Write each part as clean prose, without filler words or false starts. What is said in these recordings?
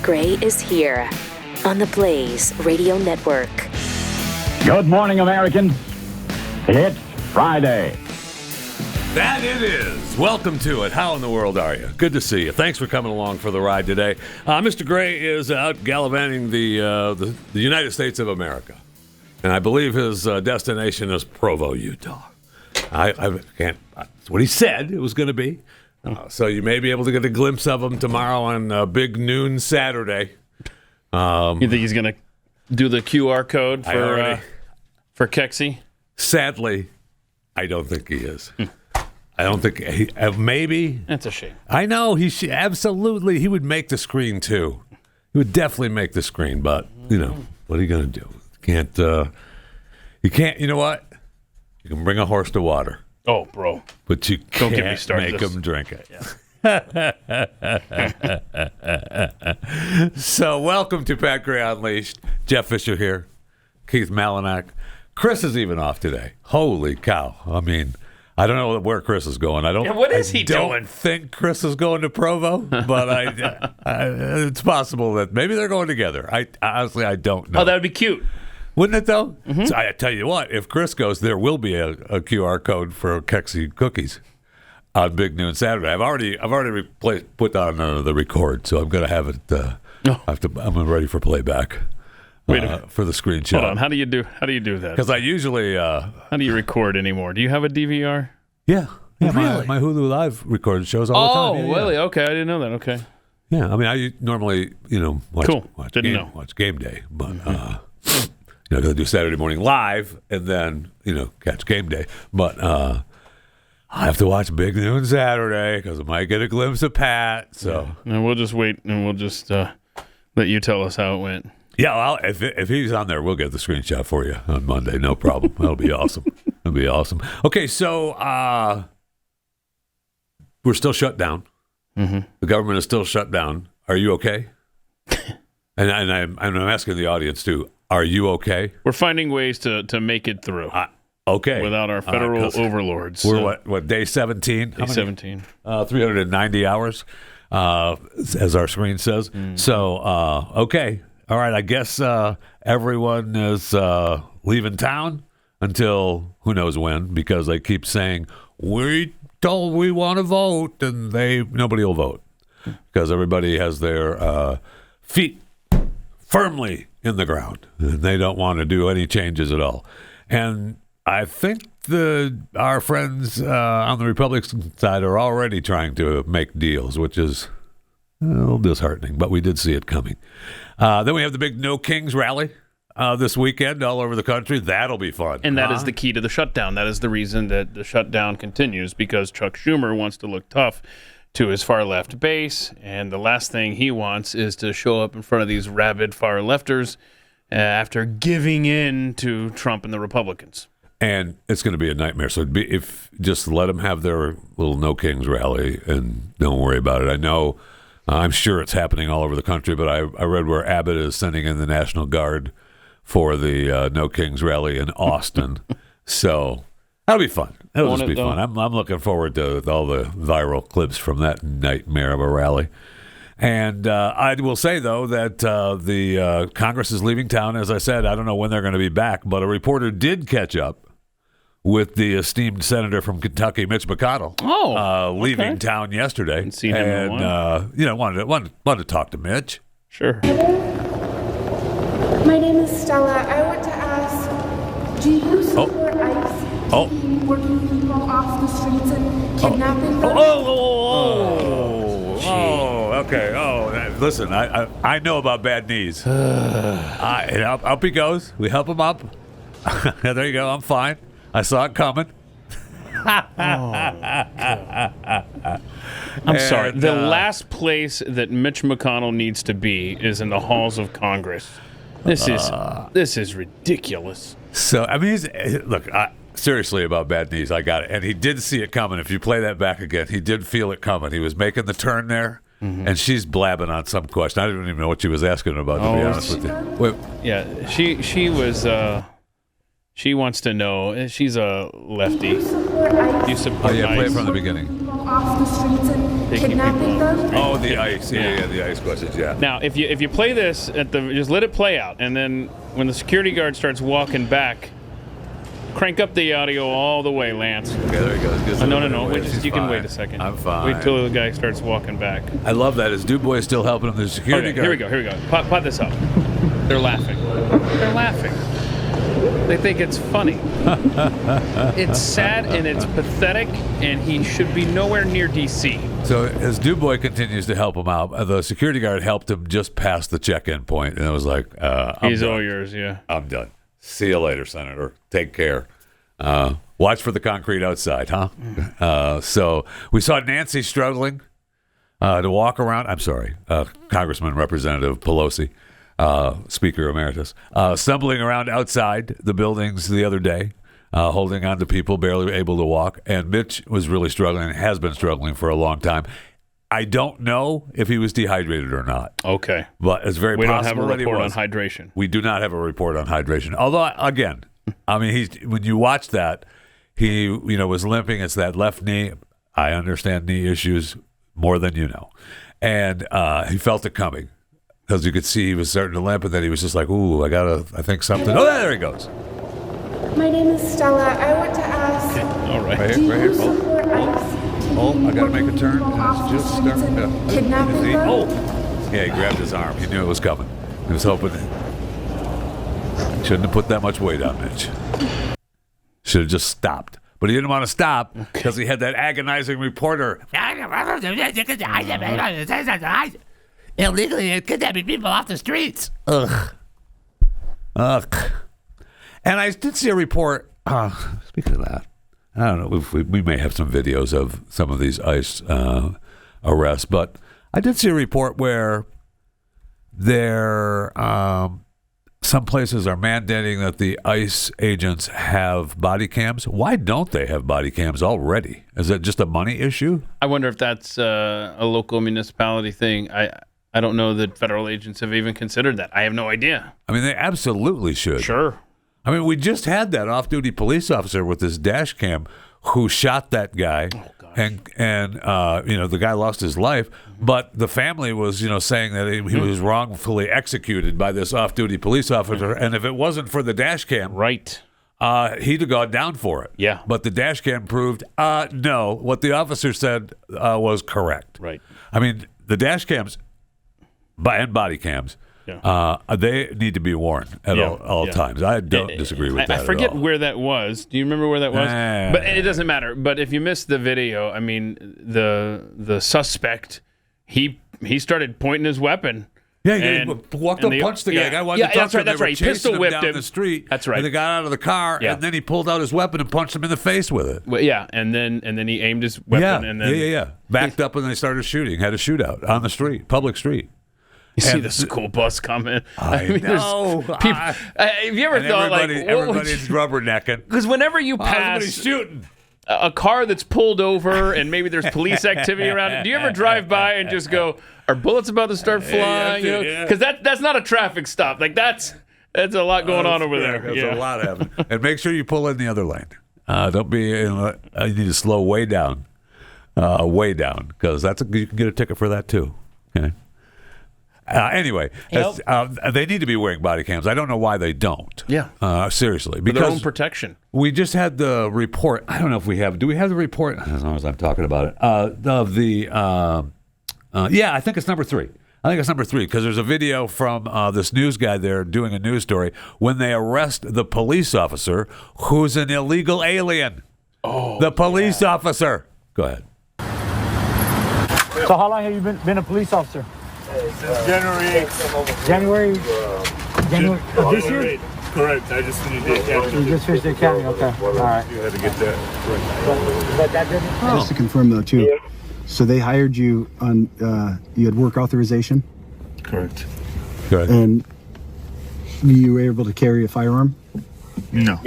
Gray is here on the Blaze Radio Network. Good morning, Americans. It's Friday. That it is. Welcome to it. How in the world are you? Good to see you. Thanks for coming along for the ride today. Mr. Gray is out gallivanting the United States of America. And I believe his destination is Provo, Utah. I can't. That's what he said it was going to be. So you may be able to get a glimpse of him tomorrow on Big Noon Saturday. You think he's going to do the QR code for Kexi? Sadly, I don't think he is. I don't think he. Maybe that's a shame. I know he absolutely. He would make the screen too. He would definitely make the screen. But you know what are you going to do? Can't. You can't. You know what? You can bring a horse to water. Oh, bro! But you don't can't get me started make him drink it. Yeah. So welcome to Pat Gray Unleashed. Jeff Fisher here. Keith Malinak. Chris is even off today. Holy cow! I mean. I don't know where Chris is going. What is he doing? I don't think Chris is going to Provo, but it's possible that maybe they're going together. Honestly, I don't know. Oh, that would be cute. Wouldn't it, though? Mm-hmm. So I tell you what, if Chris goes, there will be a QR code for Kexi cookies on Big Noon Saturday. I've already put on the record, so I'm going to have it. I'm ready for playback. Wait a minute. For the screenshot. Hold on. How do you do that? Because I usually. How do you record anymore? Do you have a DVR? Yeah. Really? My Hulu Live record shows all the time. Oh, really? Okay, I didn't know that. Okay. Yeah, I mean, I normally, watch game day, but I do Saturday morning live and then catch game day. But I have to watch Big Noon Saturday because I might get a glimpse of Pat. So and we'll just wait and we'll just let you tell us how it went. Yeah, well, if he's on there, we'll get the screenshot for you on Monday. No problem. That'll be awesome. It'll be awesome. Okay, so we're still shut down. Mm-hmm. The government is still shut down. Are you okay? and I'm asking the audience too. Are you okay? We're finding ways to make it through. Okay. Without our federal overlords. We're what day 17? Day 17. 390 hours, as our screen says. Mm. So okay. All right, I guess everyone is leaving town until who knows when, because they keep saying, we told we want to vote, and nobody will vote because everybody has their feet firmly in the ground, and they don't want to do any changes at all. And I think our friends on the Republican side are already trying to make deals, which is a little disheartening, but we did see it coming. Then we have the big No Kings rally this weekend all over the country. That'll be fun. And that is the key to the shutdown. That is the reason that the shutdown continues, because Chuck Schumer wants to look tough to his far-left base, and the last thing he wants is to show up in front of these rabid far-lefters after giving in to Trump and the Republicans. And it's going to be a nightmare. So if just let them have their little No Kings rally and don't worry about it. I know... I'm sure it's happening all over the country, but I read where Abbott is sending in the National Guard for the No Kings rally in Austin. So that'll be fun. It'll just be fun. I'm looking forward to all the viral clips from that nightmare of a rally. And I will say, though, that the Congress is leaving town. As I said, I don't know when they're going to be back, but a reporter did catch up with the esteemed senator from Kentucky, Mitch McConnell, leaving town yesterday. Haven't seen him in a while. Wanted to talk to Mitch. Sure. My name is Stella. I want to ask, do you support ICE taking working people off the streets and kidnapping them? Okay. Listen, I know about bad knees. Up he goes. We help him up. There you go. I'm fine. I saw it coming. I'm sorry. The last place that Mitch McConnell needs to be is in the halls of Congress. This is ridiculous. So, I mean, look, seriously about bad knees, I got it. And he did see it coming. If you play that back again, he did feel it coming. He was making the turn there, and she's blabbing on some question. I didn't even know what she was asking about, to be honest with you. Wait. Yeah, she was... She wants to know. She's a lefty. Do you support ICE? Play it from the beginning. Off the streets and taking kidnapping people off the them. street. Oh, the ice. Yeah, the ice questions. Yeah. Now, if you play this just let it play out, and then when the security guard starts walking back, crank up the audio all the way, Lance. Okay, there he goes. No. You can wait a second. I'm fine. Wait till the guy starts walking back. I love that. Is Dubois still helping him? The security Okay, guard. here we go. Pot this up. They're laughing. They think it's funny. It's sad and it's pathetic, and he should be nowhere near D.C. So as Dubois continues to help him out, the security guard helped him just past the check-in point, and it was like, He's all yours, yeah. I'm done. See you later, Senator. Take care. Watch for the concrete outside, huh? So we saw Nancy struggling to walk around. I'm sorry, Congressman Representative Pelosi, Speaker Emeritus, stumbling around outside the buildings the other day, holding on to people, barely able to walk. And Mitch was really struggling and has been struggling for a long time. I don't know if he was dehydrated or not. Okay. But it's very possible that he was. We don't have a report on hydration. We do not have a report on hydration. Although, again, I mean, when you watch that, he was limping. It's that left knee. I understand knee issues more than you know. And he felt it coming because you could see he was starting to limp, and then he was just like, ooh, I think something. Oh, there he goes. My name is Stella. I want to ask, All right. Right do here, right you here. support ICE I got to make a turn. people And off it's the just streets starting and to. kidnapping Is he- them? Oh, yeah, he grabbed his arm. He knew it was coming. He was hoping. Shouldn't have put that much weight on Mitch. Should have just stopped. But he didn't want to stop because he had that agonizing reporter. Illegally kidnapping people off the streets. Ugh. And I did see a report. Speaking of that, I don't know if we may have some videos of some of these ICE arrests, but I did see a report where some places are mandating that the ICE agents have body cams. Why don't they have body cams already? Is that just a money issue? I wonder if that's a local municipality thing. I don't know that federal agents have even considered that. I have no idea. I mean, they absolutely should. Sure. I mean, we just had that off-duty police officer with his dash cam who shot that guy, and the guy lost his life. But the family was, saying that he was wrongfully executed by this off-duty police officer, and if it wasn't for the dash cam, Right. he'd have gone down for it. Yeah. But the dash cam proved, no, what the officer said was correct. Right. I mean, the dash cams and body cams. Yeah. They need to be worn at all times. I don't disagree with that. I forget at all. where that was. Do you remember where that was? But it doesn't matter. But if you missed the video, I mean, the suspect, he started pointing his weapon. Yeah, he walked up, punched the guy. The guy wanted to talk to him. That's right. He pistol whipped him down the street. That's right. And they got out of the car, and then he pulled out his weapon and punched him in the face with it. Well, yeah, and then he aimed his weapon. And then Backed up, and they started shooting. Had a shootout on the street, public street. You see the school bus coming. I know. Have you ever thought everybody's rubbernecking because whenever you pass shooting a car that's pulled over and maybe there's police activity around it, do you ever drive by and just go, "Are bullets about to start flying?" Because that's not a traffic stop. Like that's a lot going on over there. There's a lot happening. And make sure you pull in the other lane. Don't be. You need to slow way down, because you can get a ticket for that too. Okay. Anyway, they need to be wearing body cams. I don't know why they don't. Yeah. Seriously. For Because their own protection. we just had the report. I don't know if we have. Do we have the report? As long as I'm talking about it. I think it's number 3. I think it's number 3 because there's a video from this news guy there doing a news story when they arrest the police officer who's an illegal alien. Oh, the police officer. Go ahead. So how long have you been a police officer? January of this year? Correct. I just finished the academy. You just finished the academy, okay. All right. You had to get that right. But that didn't... Just to confirm though too, so they hired you on, you had work authorization? Correct. Good. And you were able to carry a firearm? No.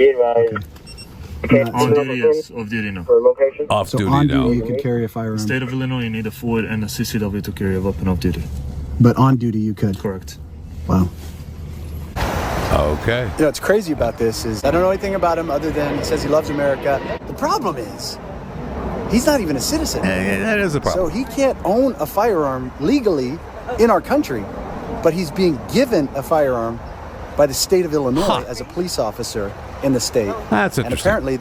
Okay. On duty, yes. Off duty, no. Off So duty on now. duty you could carry a firearm, State of Illinois, you need a Ford and a CCW to carry a weapon off duty. but on duty you could? Correct. Wow. Okay. You know, what's crazy about this is I don't know anything about him other than he says he loves America. The problem is He's not even a citizen. That is a problem. So he can't own a firearm legally in our country, but he's being given a firearm by the state of Illinois as a police officer in the state. That's interesting. And apparently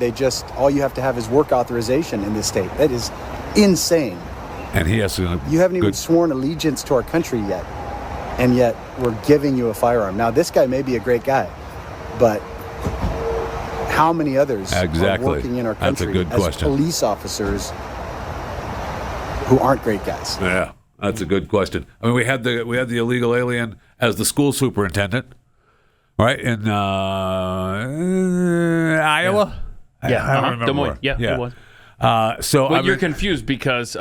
all you have to have is work authorization in this state. That is insane. And he has to. You haven't even sworn allegiance to our country yet, and yet we're giving you a firearm. Now, this guy may be a great guy, but how many others are working in our country That's a good as question. police officers who aren't great guys? Yeah, that's a good question. I mean, we had the illegal alien as the school superintendent, right, in Iowa. Yeah, I don't remember Des Moines. where. Yeah, it was. So you're confused because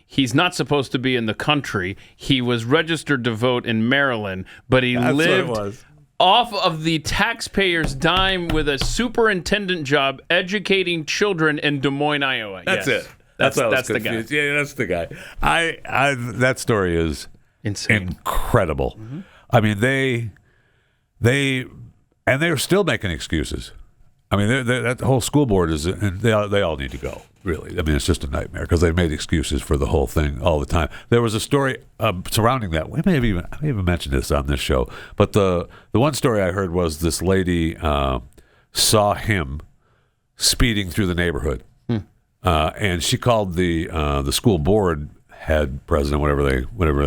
he's not supposed to be in the country. He was registered to vote in Maryland, but he lived off of the taxpayers' dime with a superintendent job educating children in Des Moines, Iowa. That's Yes. it. That's the guy. Yeah, that's the guy. That story is insane, incredible. Mm-hmm. I mean, they're still making excuses. I mean, that whole school board is, and they all need to go. Really, I mean, it's just a nightmare because they made excuses for the whole thing all the time. There was a story surrounding that. I may have even mentioned this on this show, but the one story I heard was this lady saw him speeding through the neighborhood, and she called the school board head, president, whatever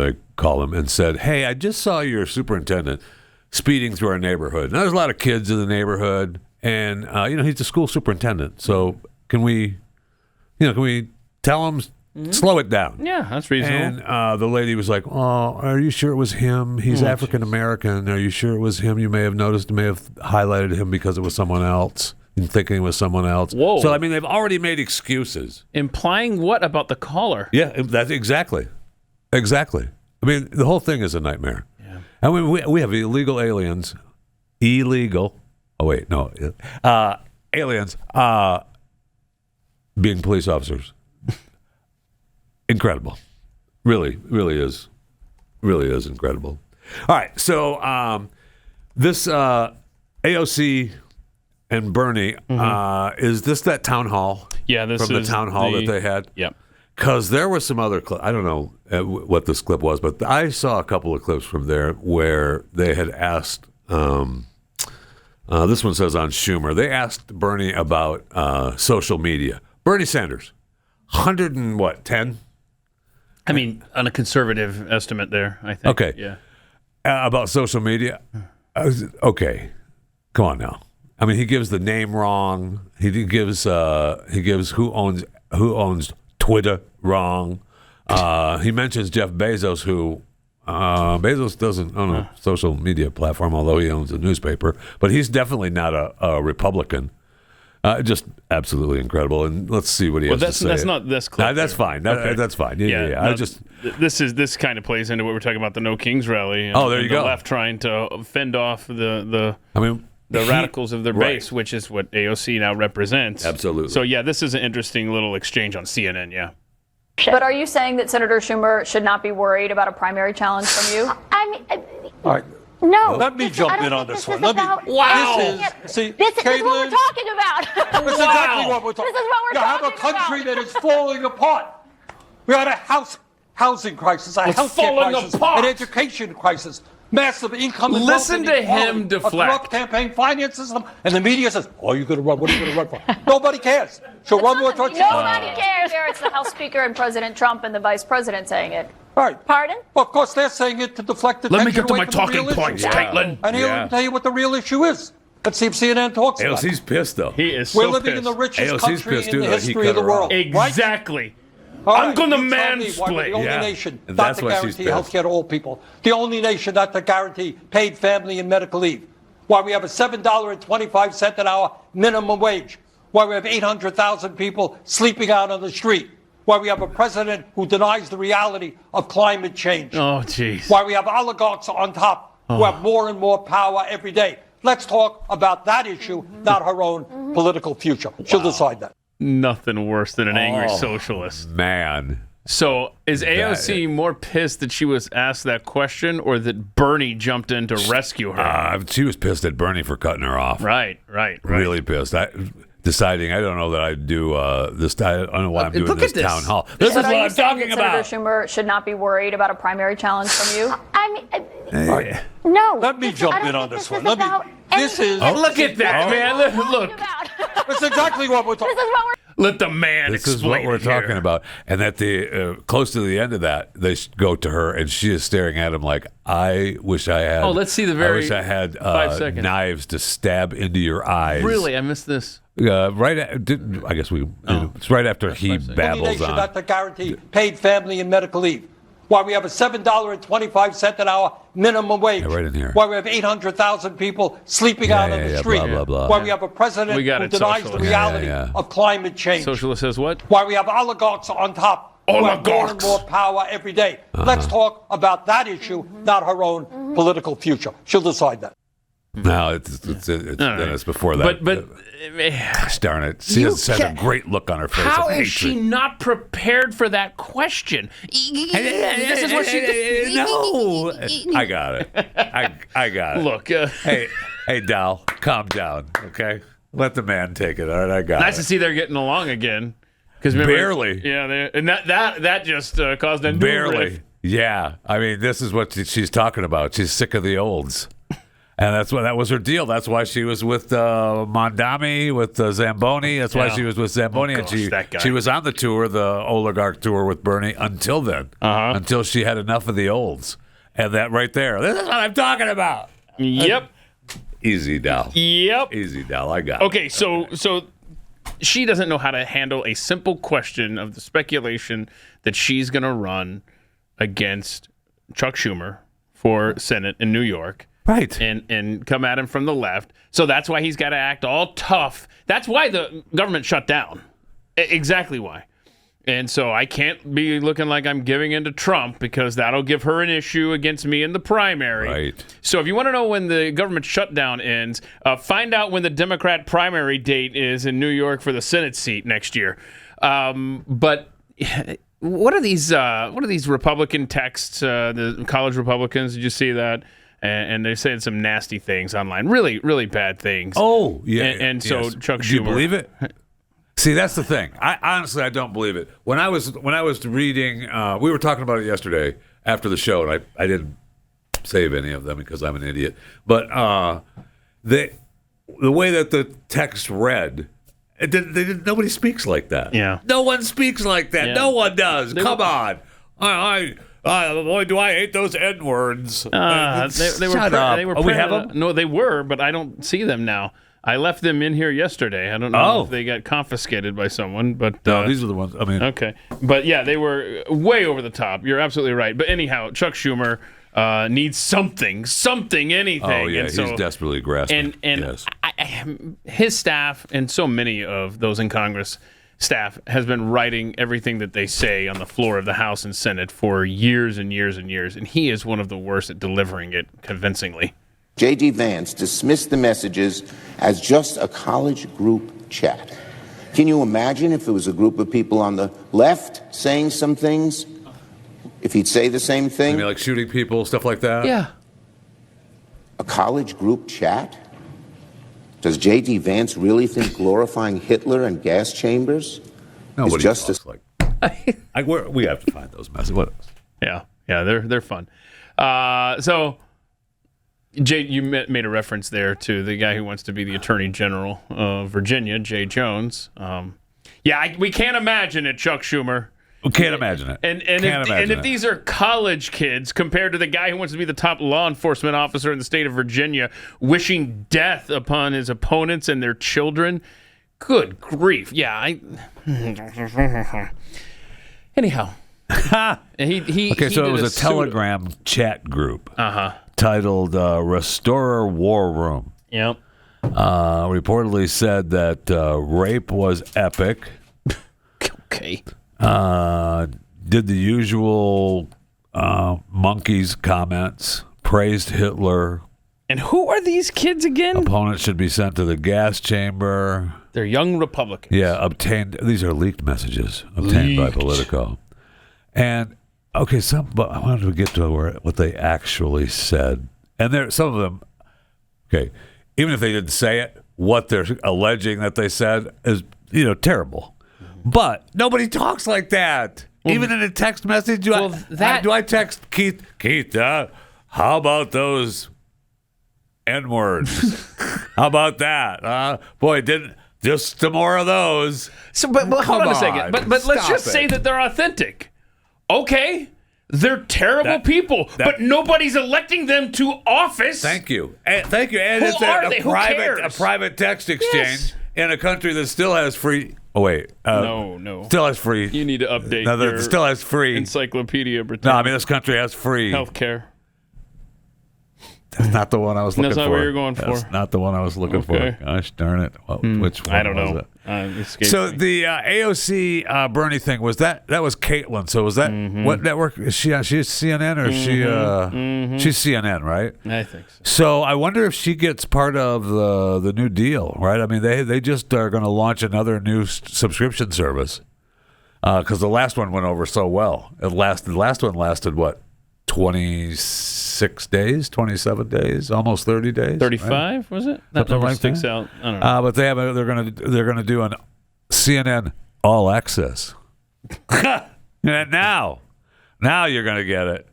they call him, and said, "Hey, I just saw your superintendent speeding through our neighborhood. Now, there's a lot of kids in the neighborhood, and he's the school superintendent. So can we tell him slow it down?" Yeah, that's reasonable. And the lady was like, "Oh, are you sure it was him? He's African American. Are you sure it was him? You may have noticed, may have highlighted him because it was someone else." And thinking it was someone else. Whoa. So, I mean, they've already made excuses. Implying what about the caller? Yeah, that's exactly. I mean, the whole thing is a nightmare. Yeah. I mean, we have illegal aliens. Illegal. Oh, wait, no. Aliens being police officers. Incredible. Really is incredible. All right, so this AOC and Bernie, is this that town hall? Yeah, this from is the town hall that they had. Yep. Because there was some other clip. I don't know what this clip was, but I saw a couple of clips from there where they had asked. This one says on Schumer. They asked Bernie about social media. Bernie Sanders, 10? I mean, on a conservative estimate there, I think. Okay. Yeah. About social media. Okay, come on now. I mean, he gives the name wrong. He gives who owns Twitter wrong. He mentions Jeff Bezos, who Bezos doesn't own a social media platform, although he owns a newspaper. But he's definitely not a Republican. Just absolutely incredible. And let's see what he has to say. That's not this clip. That's fine. That's fine. Yeah. No, this kind of plays into what we're talking about, the No Kings rally. And, there you go. The left trying to fend off the radicals of their base, which is what AOC now represents. Absolutely. So, yeah, this is an interesting little exchange on CNN, yeah. But are you saying that Senator Schumer should not be worried about a primary challenge from you? All right. No. Let me jump in on this one. Wow. This is what we're talking about. This is exactly what we're talking about. This is what we're talking about. You have a country that is falling apart. We had a housing crisis, a health care crisis, an education crisis, massive income and Listen to him deflect. A corrupt campaign finances them, and the media says, "Oh, you're going to run. What are you going to run for?" Nobody cares. She'll run more towards Nobody cares. It's the House Speaker and President Trump and the Vice President saying it. All right. Pardon? Well, of course, they're saying it to deflect the Let me attention get to away my from the talking real points, issue. Caitlin. And he'll tell you what the real issue is. Let's see if CNN talks about it. AOC's pissed, though. He is We're so living pissed. in the richest AOC's country pissed, in too, the that he history cut of the her off. world. Exactly. All I'm going to you tell me why we're mansplain. the only Yeah. nation And not that's to why she's guarantee pissed. health care to all people. The only nation not to guarantee paid family and medical leave. Why we have a $7.25 an hour minimum wage. Why we have 800,000 people sleeping out on the street. Why we have a president who denies the reality of climate change. Oh, jeez. Why we have oligarchs on top who have more and more power every day. Let's talk about that issue, not her own political future. She'll decide that. Nothing worse than an angry socialist. Man. So is AOC more pissed that she was asked that question or that Bernie jumped in to rescue her? She was pissed at Bernie for cutting her off. Right. Really pissed. deciding. I don't know that I'd do this. I don't know why I'm doing this town hall. This is what I'm talking about. Senator Schumer should not be worried about a primary challenge from you. No. Let me jump in on this one. Look at that, man. Look. That's exactly what we're talking about. Let the man This is what we're talking about. And at the close to the end of that, they go to her, and she is staring at him like, I wish I had. Oh, let's see the very. I wish I had 5 seconds. knives to stab into your eyes. Really, I missed this. I guess we. It's right after he babbles should on. not to guarantee paid family and medical leave. Why we have a $7.25 an hour minimum wage. Right in here. Why we have 800,000 people sleeping out on the street. Blah, blah, blah. Why we have a president who denies the reality of climate change. Socialist says what? Why we have oligarchs on top. Who have more and more power every day. Let's talk about that issue, not her own political future. She'll decide that. No, it's before that. But gosh darn it. She has a great look on her face. How of is she not prepared for that question? This is what she No. I got it. I got it. Look. Hey, Dal, calm down, okay? Let the man take it. All right, I got it. Nice to see they're getting along again. Barely. Yeah, and that just caused a new riff. Yeah. I mean, this is what she's talking about. She's sick of the olds. And that was her deal. That's why she was with Mamdani, with Zamboni. That's why she was with Zamboni. And she was on the tour, the oligarch tour with Bernie until then. Until she had enough of the olds. And that right there. This is what I'm talking about. Yep. Easy, Dal. Yep. Easy, Dal. I got it. Okay, so she doesn't know how to handle a simple question of the speculation that she's going to run against Chuck Schumer for Senate in New York. Right. And come at him from the left. So that's why he's got to act all tough. That's why the government shut down. Exactly why. And so I can't be looking like I'm giving in to Trump because that'll give her an issue against me in the primary. Right. So if you want to know when the government shutdown ends, find out when the Democrat primary date is in New York for the Senate seat next year. But what are these Republican texts, the college Republicans? Did you see that? And they're saying some nasty things online, really, really bad things. Oh, yeah. And so yes. Chuck Schumer. Do you believe it? See, that's the thing. I don't believe it. When I was reading, we were talking about it yesterday after the show, and I didn't save any of them because I'm an idiot. But the way that the text read, nobody speaks like that. Yeah. No one speaks like that. Yeah. No one does. Come on. Boy, do I hate those N words. They were. We have them? No, they were, but I don't see them now. I left them in here yesterday. I don't know if they got confiscated by someone, but no, these are the ones. I mean, okay, but yeah, they were way over the top. You're absolutely right. But anyhow, Chuck Schumer needs something, anything. Oh yeah, and he's desperately grasping. And yes. His staff and so many of those in Congress. Staff has been writing everything that they say on the floor of the House and Senate for years and years and years, and he is one of the worst at delivering it convincingly. J.D. Vance dismissed the messages as just a college group chat. Can you imagine if it was a group of people on the left saying some things? If he'd say the same thing? Maybe like shooting people, stuff like that? Yeah. A college group chat? Does J.D. Vance really think glorifying Hitler and gas chambers is justice? Like. We have to find those messages. What else? Yeah, they're fun. So, Jay, you made a reference there to the guy who wants to be the Attorney General of Virginia, Jay Jones. We can't imagine it, Chuck Schumer. We can't imagine it. And if these are college kids compared to the guy who wants to be the top law enforcement officer in the state of Virginia, wishing death upon his opponents and their children, good grief. Yeah. Anyhow. It was a Telegram chat group titled Restorer War Room. Yep. Reportedly said that rape was epic. Okay. Did the usual monkeys comments, praised Hitler. And who are these kids again? Opponents should be sent to the gas chamber. They're young Republicans. Yeah, these are leaked messages obtained by Politico. And, but I wanted to get to what they actually said. And some of them, even if they didn't say it, what they're alleging that they said is, terrible. But nobody talks like that. Even in a text message, do I text Keith? Keith, how about those N-words? How about that? Boy, just some more of those. So, but hold on a second. But let's just say that they're authentic. Okay, they're terrible people, but nobody's electing them to office. Thank you. And it's a private text exchange in a country that still has free. Oh wait, no. Still has free. You need to update. Your still has free Encyclopedia Britannica. No, I mean this country has free healthcare. That's not the one I was looking for. That's not what you're going for. That's not the one I was looking for. Gosh darn it! Which one? I don't know. So the AOC Bernie thing that was Caitlin. So was that what network is she on? She's CNN or she's CNN, right? I think so. So I wonder if she gets part of the new deal, right? I mean they just are going to launch another new subscription service because the last one went over so well. The last one lasted what? 26 days, 27 days, almost 30 days. 35 right? Was it? That number sticks out. I don't know. But they're gonna do an CNN All Access. And now you're gonna get it.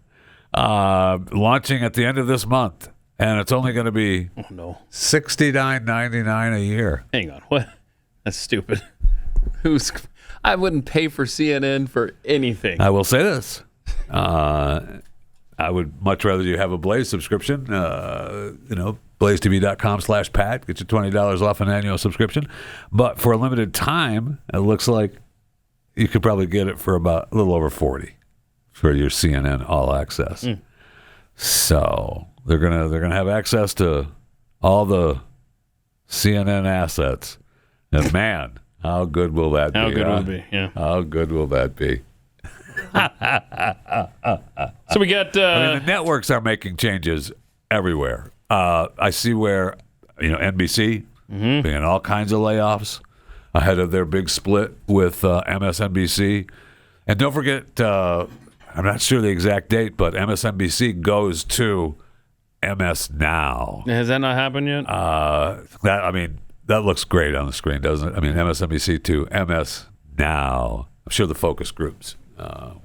Launching at the end of this month, and it's only gonna be $69.99 a year. Hang on, what? That's stupid. I wouldn't pay for CNN for anything. I will say this. I would much rather you have a Blaze subscription. BlazeTV.com/Pat. Get you $20 off an annual subscription. But for a limited time, it looks like you could probably get it for about a little over $40 for your CNN All Access. So they're gonna have access to all the CNN assets. And man, how good will that be? How good will it be? Yeah. How good will that be? So we got. The networks are making changes everywhere. I see where NBC being all kinds of layoffs ahead of their big split with MSNBC, and don't forget, I'm not sure the exact date, but MSNBC goes to MS Now. Has that not happened yet? That looks great on the screen, doesn't it? I mean, MSNBC to MS Now. I'm sure the focus groups.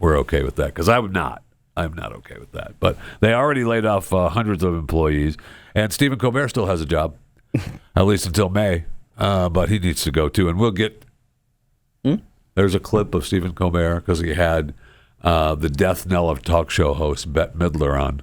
We're okay with that because I'm not okay with that. But they already laid off hundreds of employees, and Stephen Colbert still has a job, at least until May. But he needs to go too, and we'll get. There's a clip of Stephen Colbert because he had the death knell of talk show host Bette Midler on.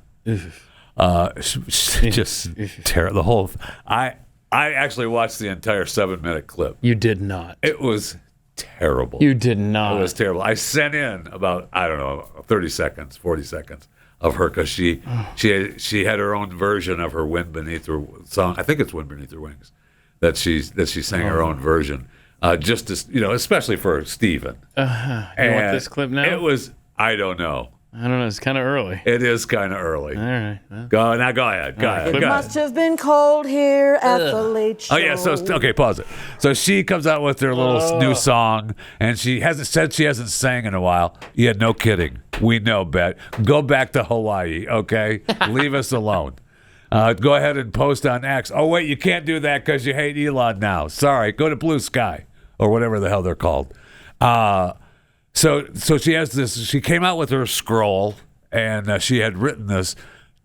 Just tear the whole. I actually watched the entire 7-minute clip. You did not. It was terrible. You did not. It was terrible. I sent in about 30 seconds, 40 seconds of her because she had her own version of her "Wind Beneath Her" song. I think it's "Wind Beneath Her Wings" that she sang her own version, just to, especially for Stephen. You want this clip now? It was. I don't know. I don't know. It's kind of early. It is kind of early. All right. Well. Go ahead. It must have been cold here at the late show. Oh yeah. So okay, pause it. So she comes out with her little new song, and she hasn't sang in a while. Yeah, no kidding. We know, Bet. Go back to Hawaii. Okay, leave us alone. Go ahead and post on X. Oh wait, you can't do that because you hate Elon now. Sorry. Go to Blue Sky or whatever the hell they're called. So she has this. She came out with her scroll, and she had written this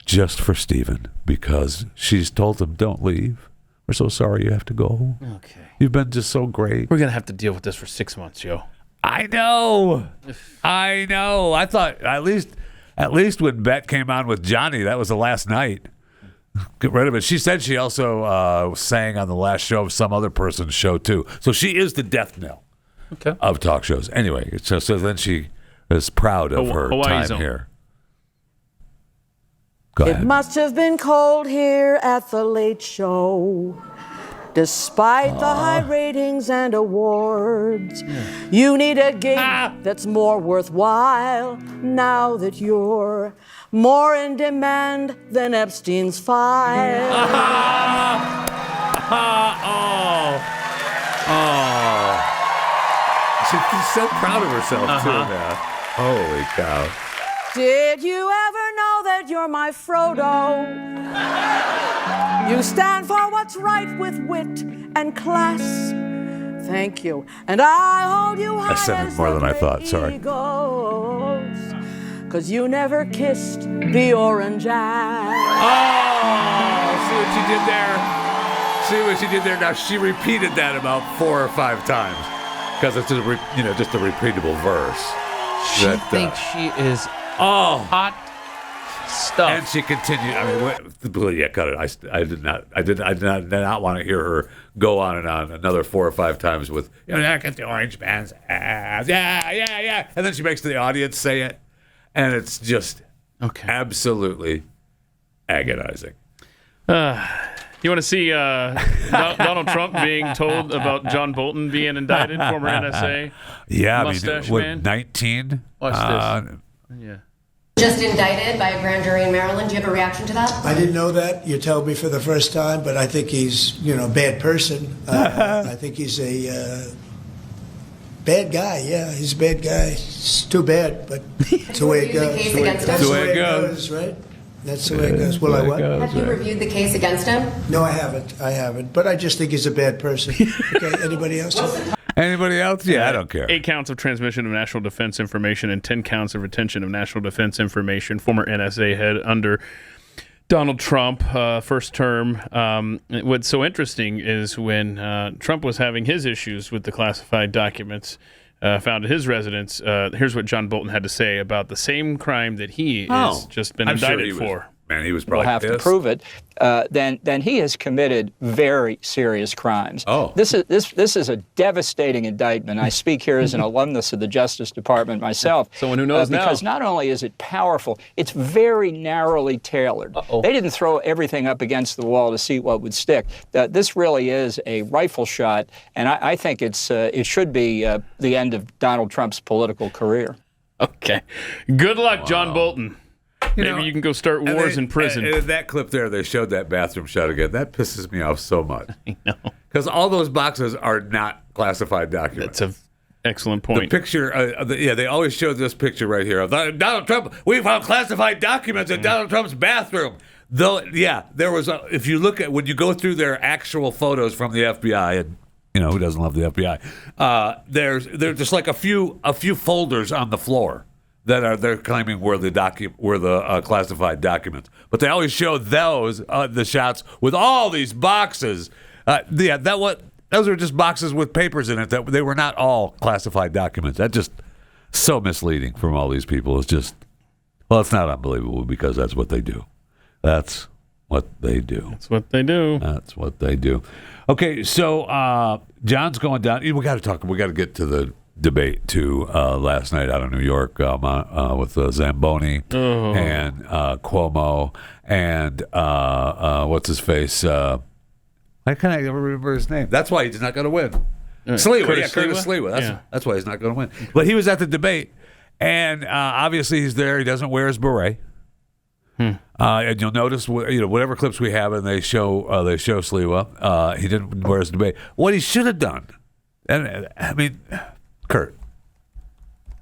just for Stephen because she's told him, "Don't leave. We're so sorry you have to go. Okay, you've been just so great. We're gonna have to deal with this for 6 months, yo." I know. I thought at least when Bette came on with Johnny, that was the last night. Get rid of it. She said she also sang on the last show of some other person's show too. So she is the death knell. Okay. Of talk shows. Anyway, so then she is proud of her Hawaii time here. Go ahead. It must have been cold here at the late show. Despite the high ratings and awards, you need a gig that's more worthwhile now that you're more in demand than Epstein's file. She's so proud of herself, too, man. Holy cow. Did you ever know that that you're my Frodo. You stand for what's right with wit and class. Thank you. And I hold you high. I said it more than I thought. Sorry. Cause you never kissed the orange eye. Oh, see what she did there? See what she did there? Now, she repeated that about 4 or 5 times because it's just a repeatable verse. She thinks she is hot stuff. And she continued. I mean, yeah, cut it. I did not want to hear her go on and on another 4 or 5 times with, I get the orange man's ass. Yeah. And then she makes the audience say it. And it's just absolutely agonizing. You want to see Donald Trump being told about John Bolton being indicted, former NSA? Yeah, mustache man? 19? Watch this. Yeah. Just indicted by a grand jury in Maryland. Do you have a reaction to that? I didn't know that. You told me for the first time, but I think he's, a bad person. I think he's a bad guy. Yeah, he's a bad guy. It's too bad, but it's the way it goes. That's the way it goes, right? That's the way it goes. Well, I what? Have you reviewed the case against him? No, I haven't. But I just think he's a bad person. Okay, anybody else? Anybody else? Yeah, I don't care. 8 counts of transmission of national defense information and 10 counts of retention of national defense information. Former NSA head under Donald Trump, first term. What's so interesting is when Trump was having his issues with the classified documents found at his residence, here's what John Bolton had to say about the same crime that he has just been indicted for. Man, he was probably will have to prove it. Then he has committed very serious crimes. This is a devastating indictment. I speak here as an alumnus of the Justice Department myself. Someone who knows because not only is it powerful, it's very narrowly tailored. They didn't throw everything up against the wall to see what would stick. This really is a rifle shot, and I think it should be the end of Donald Trump's political career. Okay. Good luck, John Bolton. Maybe you can go start wars in prison. And in that clip there, they showed that bathroom shot again. That pisses me off so much. I know. Because all those boxes are not classified documents. That's an excellent point. The picture, they always show this picture right here of Donald Trump. We found classified documents in Donald Trump's bathroom. Though, there was, if you look at, when you go through their actual photos from the FBI, and who doesn't love the FBI, there's just like a few folders on the floor that they're claiming were the classified documents, but they always show those the shots with all these boxes. Those are just boxes with papers in it that they were not all classified documents. That's just so misleading from all these people. It's just, it's not unbelievable because that's what they do. That's what they do. That's what they do. That's what they do. Okay, so John's going down. We got to get to the debate too last night out of New York with Zamboni and Cuomo and what's his face? I can't even remember his name. That's why he's not going to win. Sliwa, Curtis Sliwa. That's why he's not going to win. But he was at the debate, and obviously he's there. He doesn't wear his beret. And you'll notice, whatever clips we have, and they show Sliwa. He didn't wear his debate. What he should have done, and I mean, Kurt,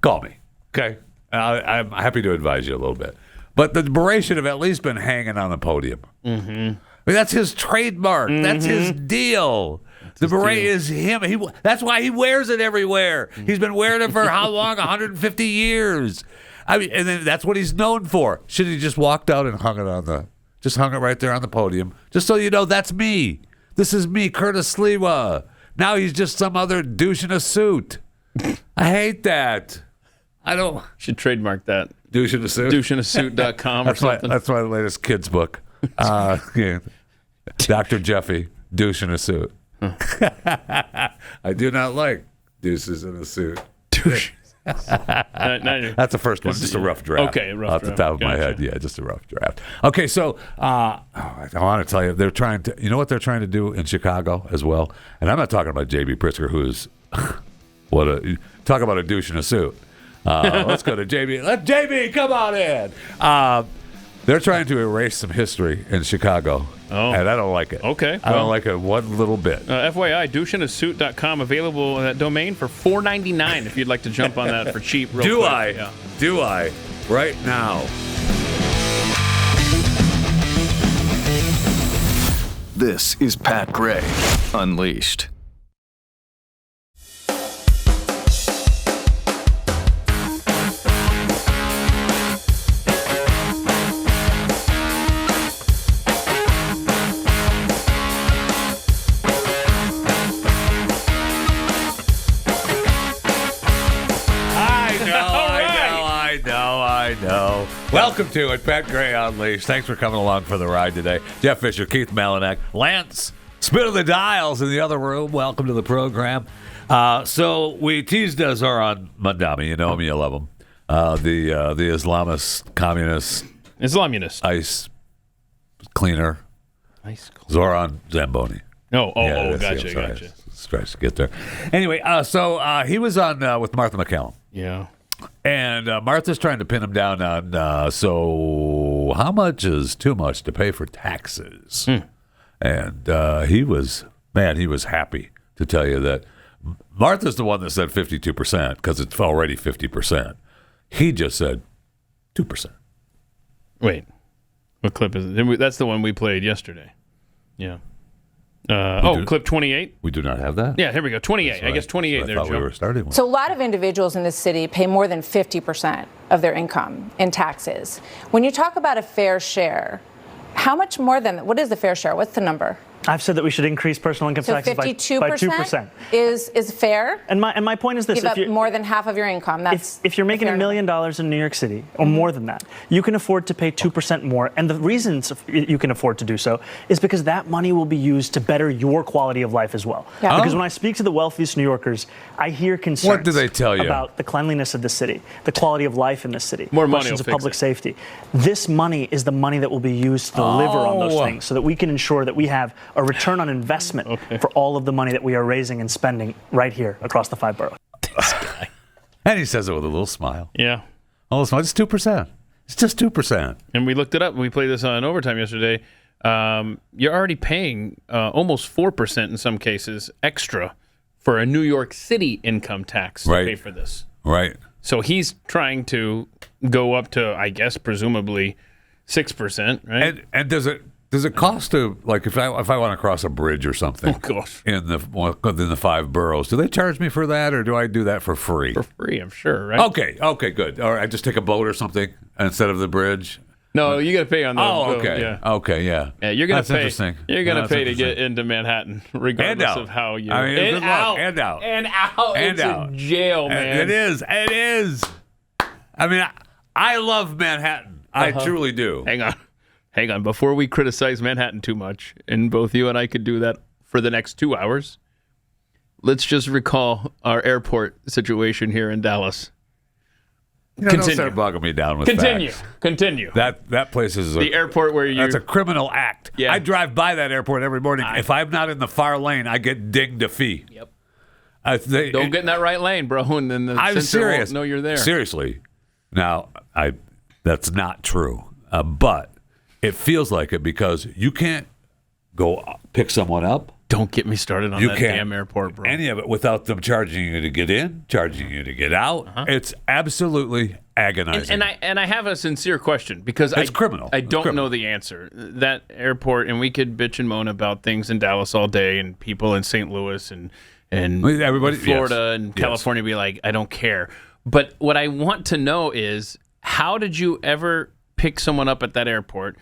call me, okay? I'm happy to advise you a little bit. But the beret should have at least been hanging on the podium. Mm-hmm. I mean, that's his trademark. Mm-hmm. That's his deal. The beret is him. That's why he wears it everywhere. Mm-hmm. He's been wearing it for how long? 150 years. I mean, and then that's what he's known for. Should he just walked out and hung it right there on the podium, just so you know that's me. This is me, Curtis Sliwa. Now he's just some other douche in a suit. I hate that. I don't. Should trademark that. Douche in a suit. Doucheinasuit.com or something. That's my latest kid's book. Dr. Jeffy, douche in a suit. I do not like deuces in a suit. Douche. That's the first one. Just a rough draft. Okay, rough draft. Off the top of my head. Yeah, just a rough draft. Okay, so I want to tell you, they're trying to, what they're trying to do in Chicago as well? And I'm not talking about J.B. Pritzker, who's, talk about a douche in a suit. Let's go to J.B. Let J.B. come on in. They're trying to erase some history in Chicago, and I don't like it. Okay. I don't like it one little bit. FYI, doucheinasuit.com, available that domain for $4.99 if you'd like to jump on that for cheap. Do I? Right now. This is Pat Gray Unleashed. I know. Welcome to it, Pat Gray Unleashed. Thanks for coming along for the ride today. Jeff Fisher, Keith Malinak, Lance, Spit of the Dials in the other room. Welcome to the program. So we teased Zohran Mamdani. You know him, you love him. The Islamist, communist, ice cleaner, Zohran Zamboni. Gotcha. Tries to get there. Anyway, so he was on with Martha McConnell. Yeah. And Martha's trying to pin him down on, so how much is too much to pay for taxes? And he was happy to tell you that Martha's the one that said 52% because it's already 50%. He just said 2%. Wait, what clip is it? That's the one we played yesterday. Yeah. Clip 28? We do not have that? Yeah, here we go. 28. I guess 28 there, I thought Joe. we were starting with. So a lot of individuals in this city pay more than 50% of their income in taxes. When you talk about a fair share, how much more than, what is the fair share? What's the number? I've said that we should increase personal income taxes by 2%. Is fair? And my point is this: give up more than half of your income. That's if you're making $1 million in New York City or more than that, you can afford to pay 2% more. And the reasons you can afford to do so is because that money will be used to better your quality of life as well. Yeah. Because when I speak to the wealthiest New Yorkers, I hear concerns. What do they tell you about the cleanliness of the city, the quality of life in the city, more money questions of public safety? This money is the money that will be used to deliver on those things, so that we can ensure that we have a return on investment for all of the money that we are raising and spending right here across the 5 boroughs. And he says it with a little smile. Yeah. A little smile. It's 2%. It's just 2%. And we looked it up. We played this on Overtime yesterday. You're already paying almost 4% in some cases extra for a New York City income tax to pay for this. Right. So he's trying to go up to, I guess, presumably 6%, right? And does it cost to, like, if I want to cross a bridge or something in the 5 boroughs, do they charge me for that, or do I do that for free? For free, I'm sure, right? Okay, good. All right, I just take a boat or something instead of the bridge. No, you got to pay on the. Oh, okay. Yeah. Okay, yeah. Yeah, you're gonna That's pay. Interesting. You're gonna pay to get into Manhattan, regardless of how you. I mean, and out. And out. And out. And it's out. a jail, man. It is. I mean, I love Manhattan. I truly do. Hang on. Before we criticize Manhattan too much, and both you and I could do that for the next 2 hours, let's just recall our airport situation here in Dallas. Don't start bugging me down with facts. Continue. That place is the airport where that's a criminal act. Yeah. I drive by that airport every morning. If I'm not in the far lane, I get dinged a fee. Yep. Don't get in that right lane, bro, and then the I'm sensor serious. won't know you're there. Seriously. Now, that's not true, but it feels like it because you can't go pick someone up. Don't get me started on that damn airport, bro. Any of it without them charging you to get in, charging you to get out. It's absolutely agonizing. And I have a sincere question because it's criminal. I don't know the answer. That airport, and we could bitch and moan about things in Dallas all day, and people in St. Louis and everybody, Florida and California be like, I don't care. But what I want to know is, how did you ever pick someone up at that airport?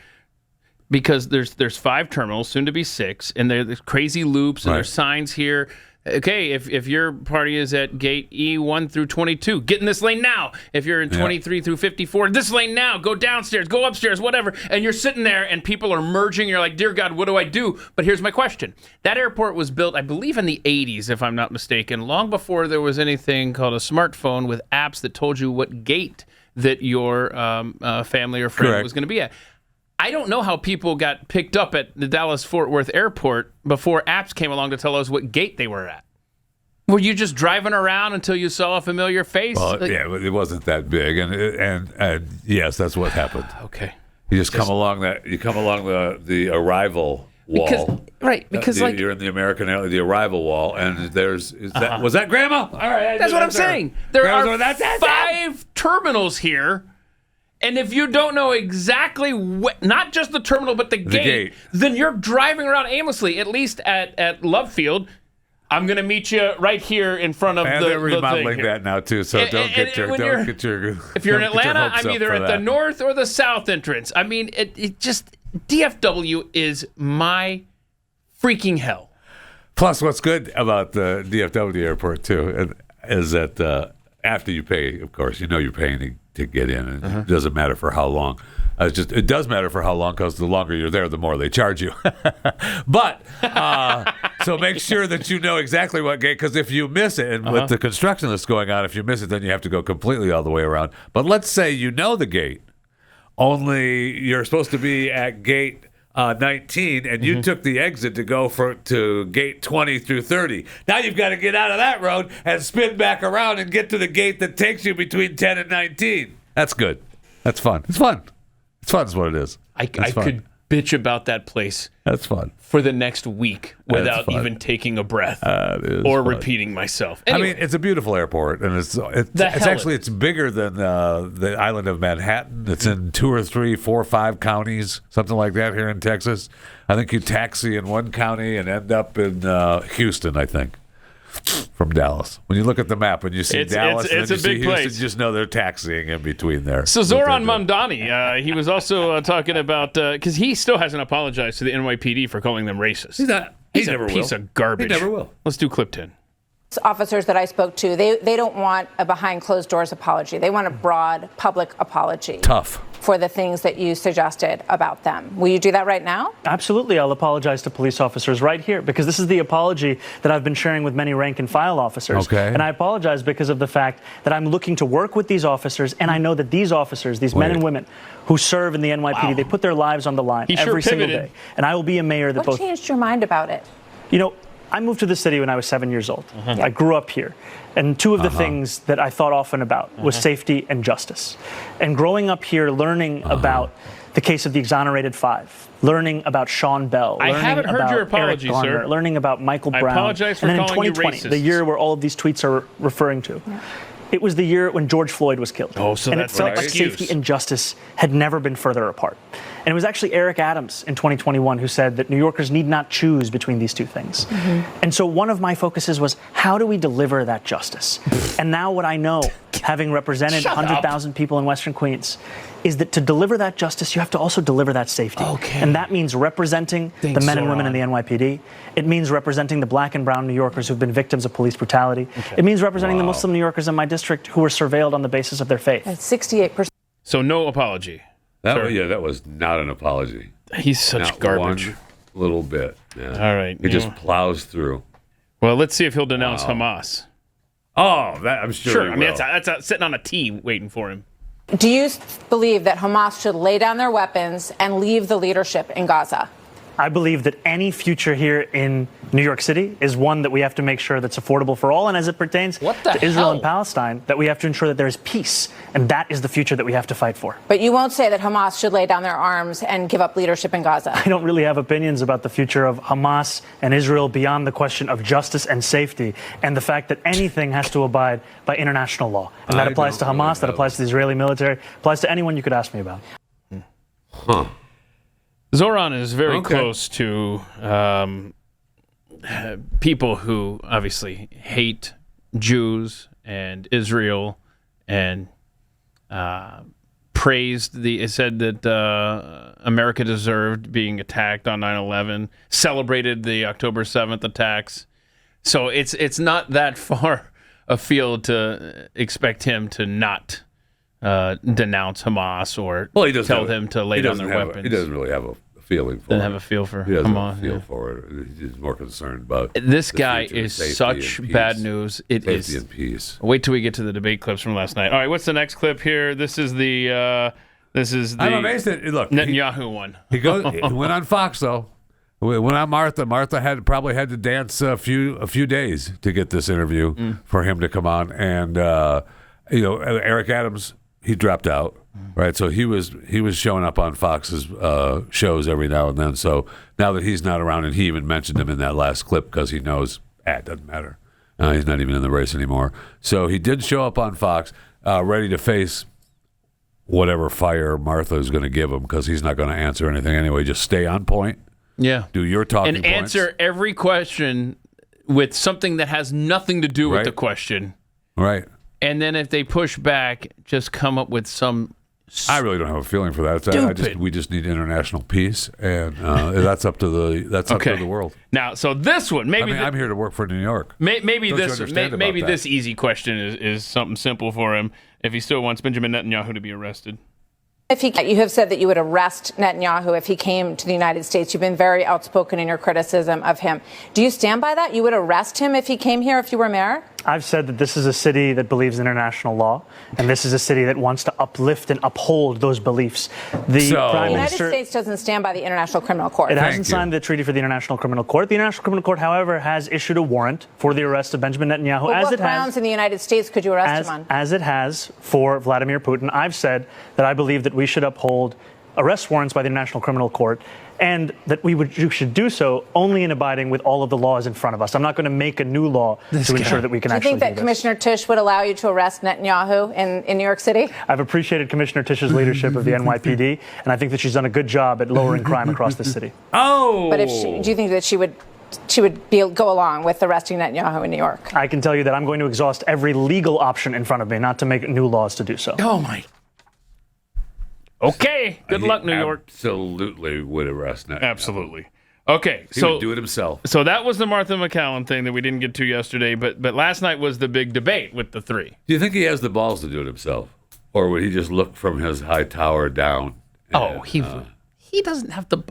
Because there's 5 terminals, soon to be 6, and there's crazy loops, and there's signs here. Okay, if your party is at gate E1 through 22, get in this lane now. If you're in 23 through 54, this lane now. Go downstairs, go upstairs, whatever. And you're sitting there, and people are merging. You're like, dear God, what do I do? But here's my question. That airport was built, I believe, in the 80s, if I'm not mistaken, long before there was anything called a smartphone with apps that told you what gate that your family or friend was going to be at. I don't know how people got picked up at the Dallas-Fort Worth airport before apps came along to tell us what gate they were at. Were you just driving around until you saw a familiar face? Well, it wasn't that big, and yes, that's what happened. Okay, you come along the arrival wall, because you're in the American the arrival wall, and was that Grandma? All right, that's what I'm saying. There are 5 terminals here. And if you don't know exactly not just the terminal, but the gate, then you're driving around aimlessly. At least at Love Field, I'm going to meet you right here in front of and the they're remodeling thing that now too. So don't get your. If you're in Atlanta, I'm either at the north or the south entrance. I mean, it just DFW is my freaking hell. Plus, what's good about the DFW airport too is that after you pay, of course, you're paying to get in, and it doesn't matter for how long. It does matter for how long, because the longer you're there, the more they charge you. But so make sure that you know exactly what gate, because if you miss it, and with the construction that's going on, if you miss it, then you have to go completely all the way around. But let's say you know the gate, only you're supposed to be at gate 19, and you took the exit to go to gate 20 through 30. Now you've got to get out of that road and spin back around and get to the gate that takes you between 10 and 19. That's good. That's fun. It's fun. It's fun is what it is. I could bitch about that place. That's fun. For the next week without even taking a breath or repeating myself. Anyway. I mean, it's a beautiful airport, and it's bigger than the island of Manhattan. It's in 2 or 3, 4 or 5 counties, something like that here in Texas. I think you taxi in one county and end up in Houston, I think, from Dallas. When you look at the map and you see Dallas and then you see Houston, you just know they're taxiing in between there. So Zohran Mamdani, he was also talking about, because he still hasn't apologized to the NYPD for calling them racist. He's a piece of garbage. He never will. Let's do clip 10. Officers that I spoke to, they don't want a behind closed doors apology. They want a broad public apology. Tough. For the things that you suggested about them. Will you do that right now? Absolutely. I'll apologize to police officers right here, because this is the apology that I've been sharing with many rank and file officers. Okay. And I apologize because of the fact that I'm looking to work with these officers, and I know that these officers, these men and women who serve in the NYPD, they put their lives on the line every single day. And I will be a mayor that What changed your mind about it? I moved to the city when I was 7 years old. I grew up here. And two of the things that I thought often about was safety and justice. And growing up here, learning about the case of the exonerated 5, learning about Sean Bell, I haven't heard your apology, Eric Garner, sir. learning about Michael Brown. I apologize for and then in calling you 2020, racist. the year where all of these tweets are referring to. It was the year when George Floyd was killed. Oh, so and that's it felt an like excuse. safety and justice had never been further apart. And it was actually Eric Adams in 2021 who said that New Yorkers need not choose between these two things. And so one of my focuses was, how do we deliver that justice? And now what I know, having represented 100,000 people in Western Queens, is that to deliver that justice, you have to also deliver that safety. And that means representing the men and women in the NYPD. It means representing the black and brown New Yorkers who've been victims of police brutality. It means representing the Muslim New Yorkers in my district who were surveilled on the basis of their faith. That's 68%. So no apology. That was not an apology. He's such garbage. One little bit. Yeah. All right. He just plows through. Well, let's see if he'll denounce Hamas. Oh, I'm sure he I mean, will. that's sitting on a tee waiting for him. Do you believe that Hamas should lay down their weapons and leave the leadership in Gaza? I believe that any future here in New York City is one that we have to make sure that's affordable for all. And as it pertains to Israel and Palestine, that we have to ensure that there is peace. And that is the future that we have to fight for. But you won't say that Hamas should lay down their arms and give up leadership in Gaza. I don't really have opinions about the future of Hamas and Israel beyond the question of justice and safety and the fact that anything has to abide by international law. And that applies to Hamas, that applies to the Israeli military, applies to anyone you could ask me about. Zohran is very close to people who obviously hate Jews and Israel and said that America deserved being attacked on 9/11, celebrated the October 7th attacks. So it's not that far afield to expect him to not denounce Hamas or tell them to lay down their weapons. He doesn't really have a feeling for it. Doesn't have a feel for He doesn't Hamas. have a feel for it. He's more concerned about this the guy future, is safety such and peace. bad news. It is. Safety and peace. Wait till we get to the debate clips from last night. All right, what's the next clip here? This is the I'm amazed that look Netanyahu one. He went on Fox though. Went on Martha. Martha probably had to dance a few days to get this interview for him to come on. And Eric Adams, he dropped out, right? So he was showing up on Fox's shows every now and then. So now that he's not around, and he even mentioned him in that last clip because he knows it doesn't matter. He's not even in the race anymore. So he did show up on Fox, ready to face whatever fire Martha is going to give him because he's not going to answer anything anyway. Just stay on point. Yeah. Do your talking and points. answer every question with something that has nothing to do with the question. Right. And then if they push back, just come up with some. I really don't have a feeling for that. We just need international peace, and that's up to the world. Now, so this one, maybe I'm here to work for New York. Maybe this easy question is something simple for him. If he still wants Benjamin Netanyahu to be arrested. You have said that you would arrest Netanyahu if he came to the United States. You've been very outspoken in your criticism of him. Do you stand by that? You would arrest him if he came here if you were mayor? I've said that this is a city that believes in international law, and this is a city that wants to uplift and uphold those beliefs. The United States doesn't stand by the International Criminal Court. It hasn't signed the treaty for the International Criminal Court. The International Criminal Court, however, has issued a warrant for the arrest of Benjamin Netanyahu. Well, what grounds in the United States could you arrest him on? As it has for Vladimir Putin. I've said that I believe that we should uphold arrest warrants by the International Criminal Court, and that you should do so only in abiding with all of the laws in front of us. I'm not going to make a new law to ensure that we can actually do this. Do you think that Commissioner Tisch would allow you to arrest Netanyahu in New York City? I've appreciated Commissioner Tisch's leadership of the NYPD, and I think that she's done a good job at lowering crime across the city. But do you think that she would go along with arresting Netanyahu in New York? I can tell you that I'm going to exhaust every legal option in front of me, not to make new laws to do so. Oh, my. Okay. Good luck, New York. Absolutely would arrest Netanyahu. Absolutely. Okay. He would do it himself. So that was the Martha McCallum thing that we didn't get to yesterday, but last night was the big debate with the three. Do you think he has the balls to do it himself? Or would he just look from his high tower down? He doesn't have to.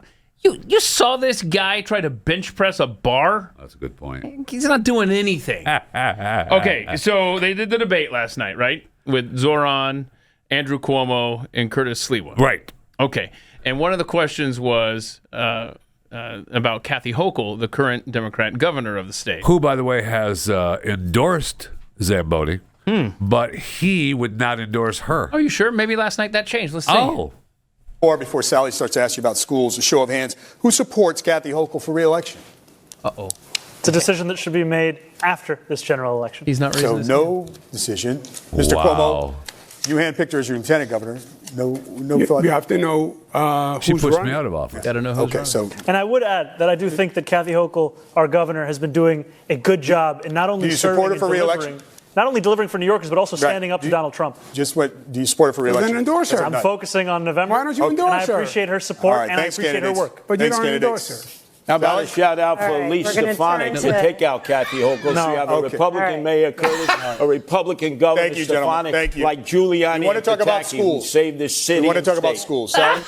You saw this guy try to bench press a bar? That's a good point. He's not doing anything. Okay, so they did the debate last night, right? With Zohran, Andrew Cuomo, and Curtis Sliwa. Right. Okay. And one of the questions was about Kathy Hochul, the current Democrat governor of the state. Who, by the way, has endorsed Zamboni, but he would not endorse her. Are you sure? Maybe last night that changed. Let's see. Oh. Or before Sally starts to ask you about schools, a show of hands, who supports Kathy Hochul for re-election? Uh-oh. It's a decision that should be made after this general election. He's not raising no decision. Mr. Cuomo, you handpicked her as your lieutenant governor. No thought. You have to know she who's pushed running. me out of office. Got to know who's running. And I would add that I do think that Kathy Hochul, our governor, has been doing a good job in not only do you support her for re-election, not only delivering for New Yorkers, but also standing up to Donald Trump. Do you support her for re-election? Then endorse her. I'm focusing on November. Why don't you endorse her? And I appreciate her support, and I appreciate her work. But you don't endorse her. How about a shout out for Elise Stefanik to take out Kathy Hochul? So you have a Republican mayor, Curtis, a Republican governor, Stefanik, like Giuliani. You want to talk about schools? Save this city. You want to talk about schools, Sally?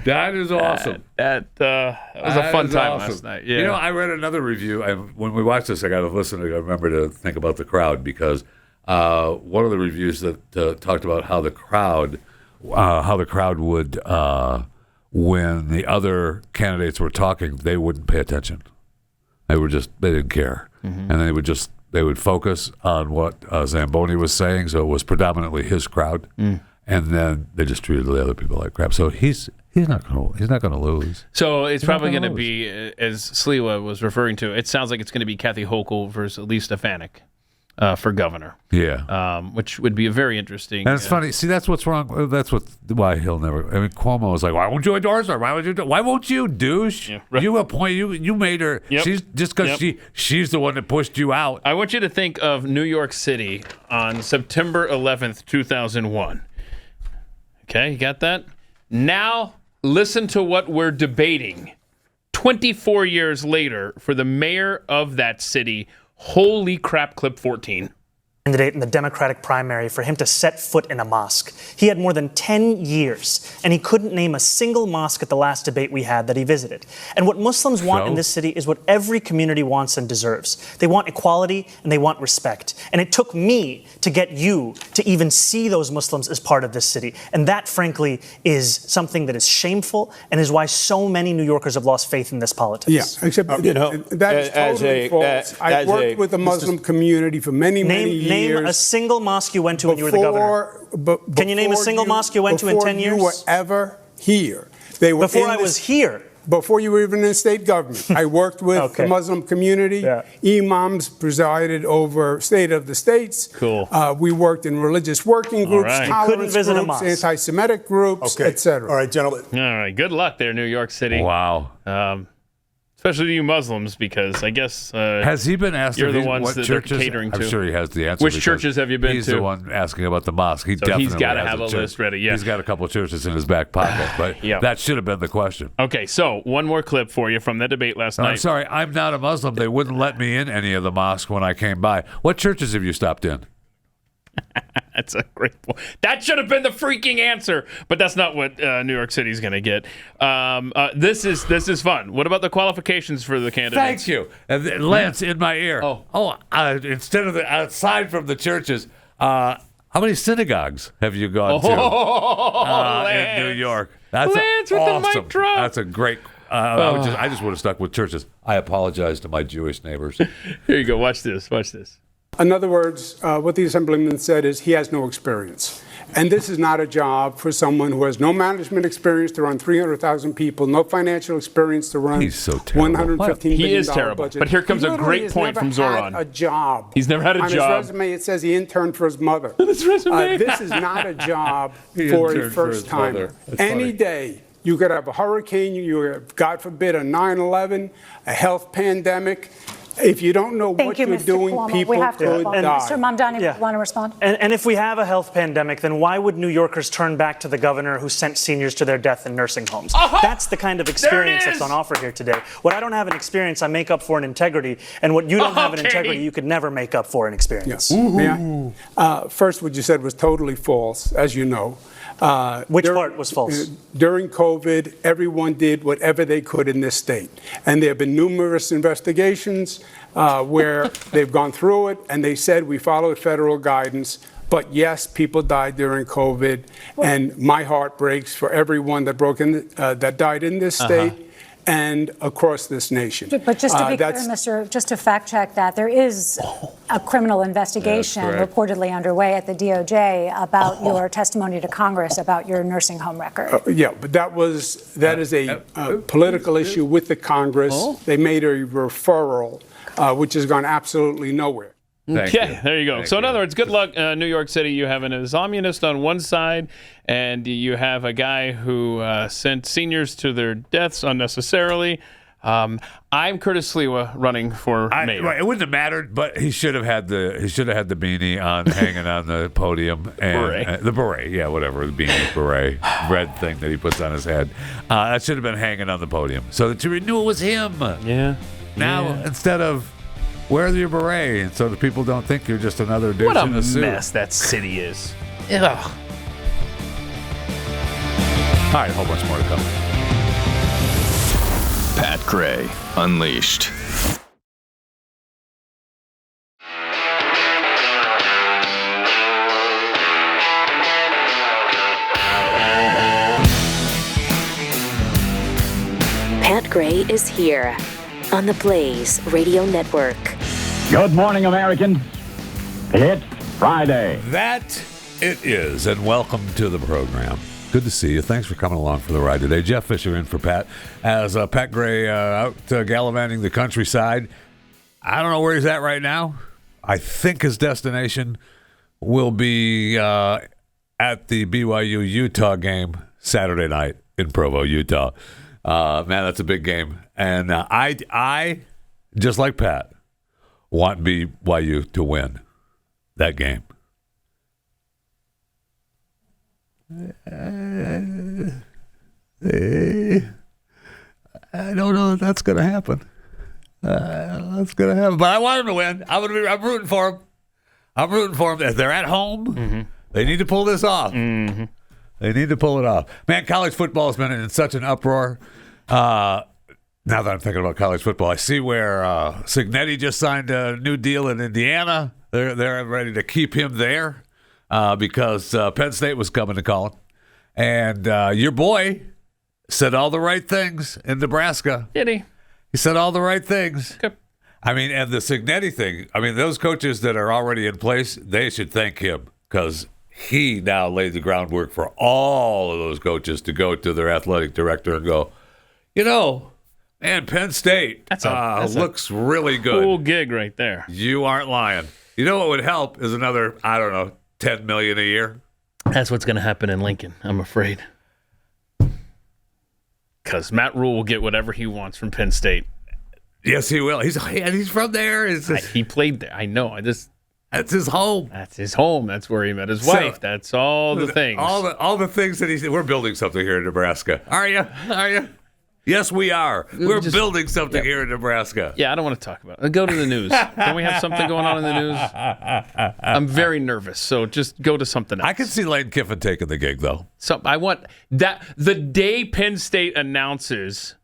That is awesome. That was a fun time last night. Yeah. You know, I read another review. When we watched this, I got to listen. I remember to think about the crowd because one of the reviews that talked about how the crowd would. When the other candidates were talking, they wouldn't pay attention. They didn't care. Mm-hmm. And they would focus on what Zamboni was saying, so it was predominantly his crowd. And then they just treated the other people like crap. So he's not going to lose. So it's probably going to be, as Sliwa was referring to, it sounds like it's going to be Kathy Hochul versus Elise Stefanik. For governor, which would be a very interesting. And it's funny. See, that's what's wrong. That's why he'll never. I mean, Cuomo was like, "Why won't you endorse her? Why won't you, douche? Yeah, right. You appoint you made her. Yep. She's just because she's the one that pushed you out." I want you to think of New York City on September 11th, 2001. Okay, you got that? Now listen to what we're debating. 24 years later, for the mayor of that city. Holy crap, clip 14. Candidate in the Democratic primary for him to set foot in a mosque. He had more than 10 years, and he couldn't name a single mosque at the last debate we had that he visited. And what Muslims want in this city is what every community wants and deserves. They want equality, and they want respect. And it took me to get you to even see those Muslims as part of this city. And that, frankly, is something that is shameful and is why so many New Yorkers have lost faith in this politics. Yeah, except, that is totally false. I worked with the Muslim community for many years. Name a single mosque you went to when you were the governor. Can you name a single mosque you went to in 10 years? Before you were ever here. Before I was here. before you were even in state government. I worked with the Muslim community. Imams presided over State of the States. Cool. We worked in religious working groups, tolerance visit a groups, mosque. anti-Semitic groups, etc. All right, gentlemen. All right. Good luck there, New York City. Wow. Especially to you Muslims, because I guess has he been asked? You're the what ones that churches, they're catering to. I'm sure he has the answer. Which churches have you been he's to? He's the one asking about the mosque. He's got to has have a list ready. Yeah, he's got a couple of churches in his back pocket, but that should have been the question. Okay, so one more clip for you from the debate last night. I'm sorry, I'm not a Muslim. They wouldn't let me in any of the mosques when I came by. What churches have you stopped in? That's a great point. That should have been the freaking answer, but that's not what New York City's going to get. This is fun. What about the qualifications for the candidates? Thank you, Lance, in my ear. Instead of aside from the churches, how many synagogues have you gone to in New York? That's Lance with awesome. the mic drop. That's a great. I just would have stuck with churches. I apologize to my Jewish neighbors. Here you go. Watch this. Watch this. In other words, what the Assemblyman said is he has no experience. And this is not a job for someone who has no management experience to run 300,000 people, no financial experience to run $115 billion He is terrible. budget. But here comes a great point from Zohran. A job. He's never had a On job. On his resume, it says he interned for his mother. This resume. This is not a job for a first-timer. Any day, you could have a hurricane, you have, God forbid, a 9/11, a health pandemic. If you don't know what you're doing, Cuomo. people could die. Mr. Mamdani, want to respond? And if we have a health pandemic, then why would New Yorkers turn back to the governor who sent seniors to their death in nursing homes? That's the kind of experience that's on offer here today. What I don't have an experience, I make up for in integrity. And what you don't have in integrity, you could never make up for in experience. Yes. First, what you said was totally false, as you know. Which part was false? During COVID, everyone did whatever they could in this state. And there have been numerous investigations where they've gone through it, and they said we followed federal guidance. But yes, people died during COVID, and my heart breaks for everyone that died in this state and across this nation. But just to be clear, just to fact check that, there is a criminal investigation reportedly underway at the DOJ about your testimony to Congress about your nursing home record. But that is a political issue with the Congress. They made a referral, which has gone absolutely nowhere. Okay, there you go. So in other words, good luck, New York City. You have an Islamist on one side, and you have a guy who sent seniors to their deaths unnecessarily. I'm Curtis Sliwa running for mayor. It wouldn't have mattered, but he should have had the beanie on, hanging on the podium, and the beret, whatever, the beanie, beret, red thing that he puts on his head. That should have been hanging on the podium, so that you knew it was him. Yeah. Now instead of wear your beret, so that people don't think you're just another douche what in a suit. What a mess that city is. Ugh. All right, a whole bunch more to come. Pat Gray Unleashed. Pat Gray is here on the Blaze Radio Network. Good morning, Americans. It's Friday. That it is, and welcome to the program. Good to see you. Thanks for coming along for the ride today. Jeff Fisher in for Pat. As Pat Gray out gallivanting the countryside. I don't know where he's at right now. I think his destination will be at the BYU-Utah game Saturday night in Provo, Utah. Man, that's a big game. And I, just like Pat, want BYU to win that game. I don't know if that's going to happen. That's going to happen. But I want him to win. I'm rooting for him. I'm rooting for them. If they're at home, they need to pull this off. They need to pull it off. Man, college football has been in such an uproar. Now that I'm thinking about college football, I see where Cignetti just signed a new deal in Indiana. They're ready to keep him there because Penn State was coming to call him. And your boy said all the right things in Nebraska. Did he? He said all the right things. Okay. I mean, and the Cignetti thing, I mean, those coaches that are already in place, they should thank him because he now laid the groundwork for all of those coaches to go to their athletic director and go, Man, Penn State looks really good. Cool gig right there. You aren't lying. You know what would help is another, I don't know, $10 million a year. That's what's going to happen in Lincoln, I'm afraid. Because Matt Rule will get whatever he wants from Penn State. Yes, he will. He's from there. He played there. I know. That's his home. That's his home. That's where he met his wife. That's all the things. All the things that he said. We're building something here in Nebraska. Are you? Yes, we are. We're building something here in Nebraska. Yeah, I don't want to talk about it. Go to the news. Don't we have something going on in the news? I'm very nervous, so just go to something else. I can see Lane Kiffin taking the gig, though. So I want that the day Penn State announces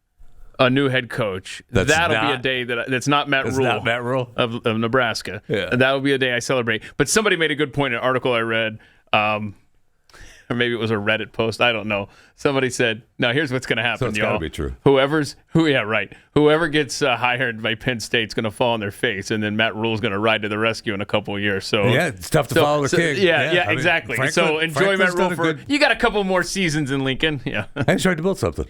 a new head coach, that'll be a day that's not Matt Rule. Not Matt Rule of Nebraska. Yeah. And that will be a day I celebrate. But somebody made a good point in an article I read. Or maybe it was a Reddit post. I don't know. Somebody said, "Now here's what's going to happen, so it's y'all. Gotta be true. Whoever gets hired by Penn State's going to fall on their face, and then Matt Rule's going to ride to the rescue in a couple of years." So yeah, it's tough to follow the king. Yeah, exactly. So enjoy Matt Rule you got a couple more seasons in Lincoln. Yeah, I tried to build something.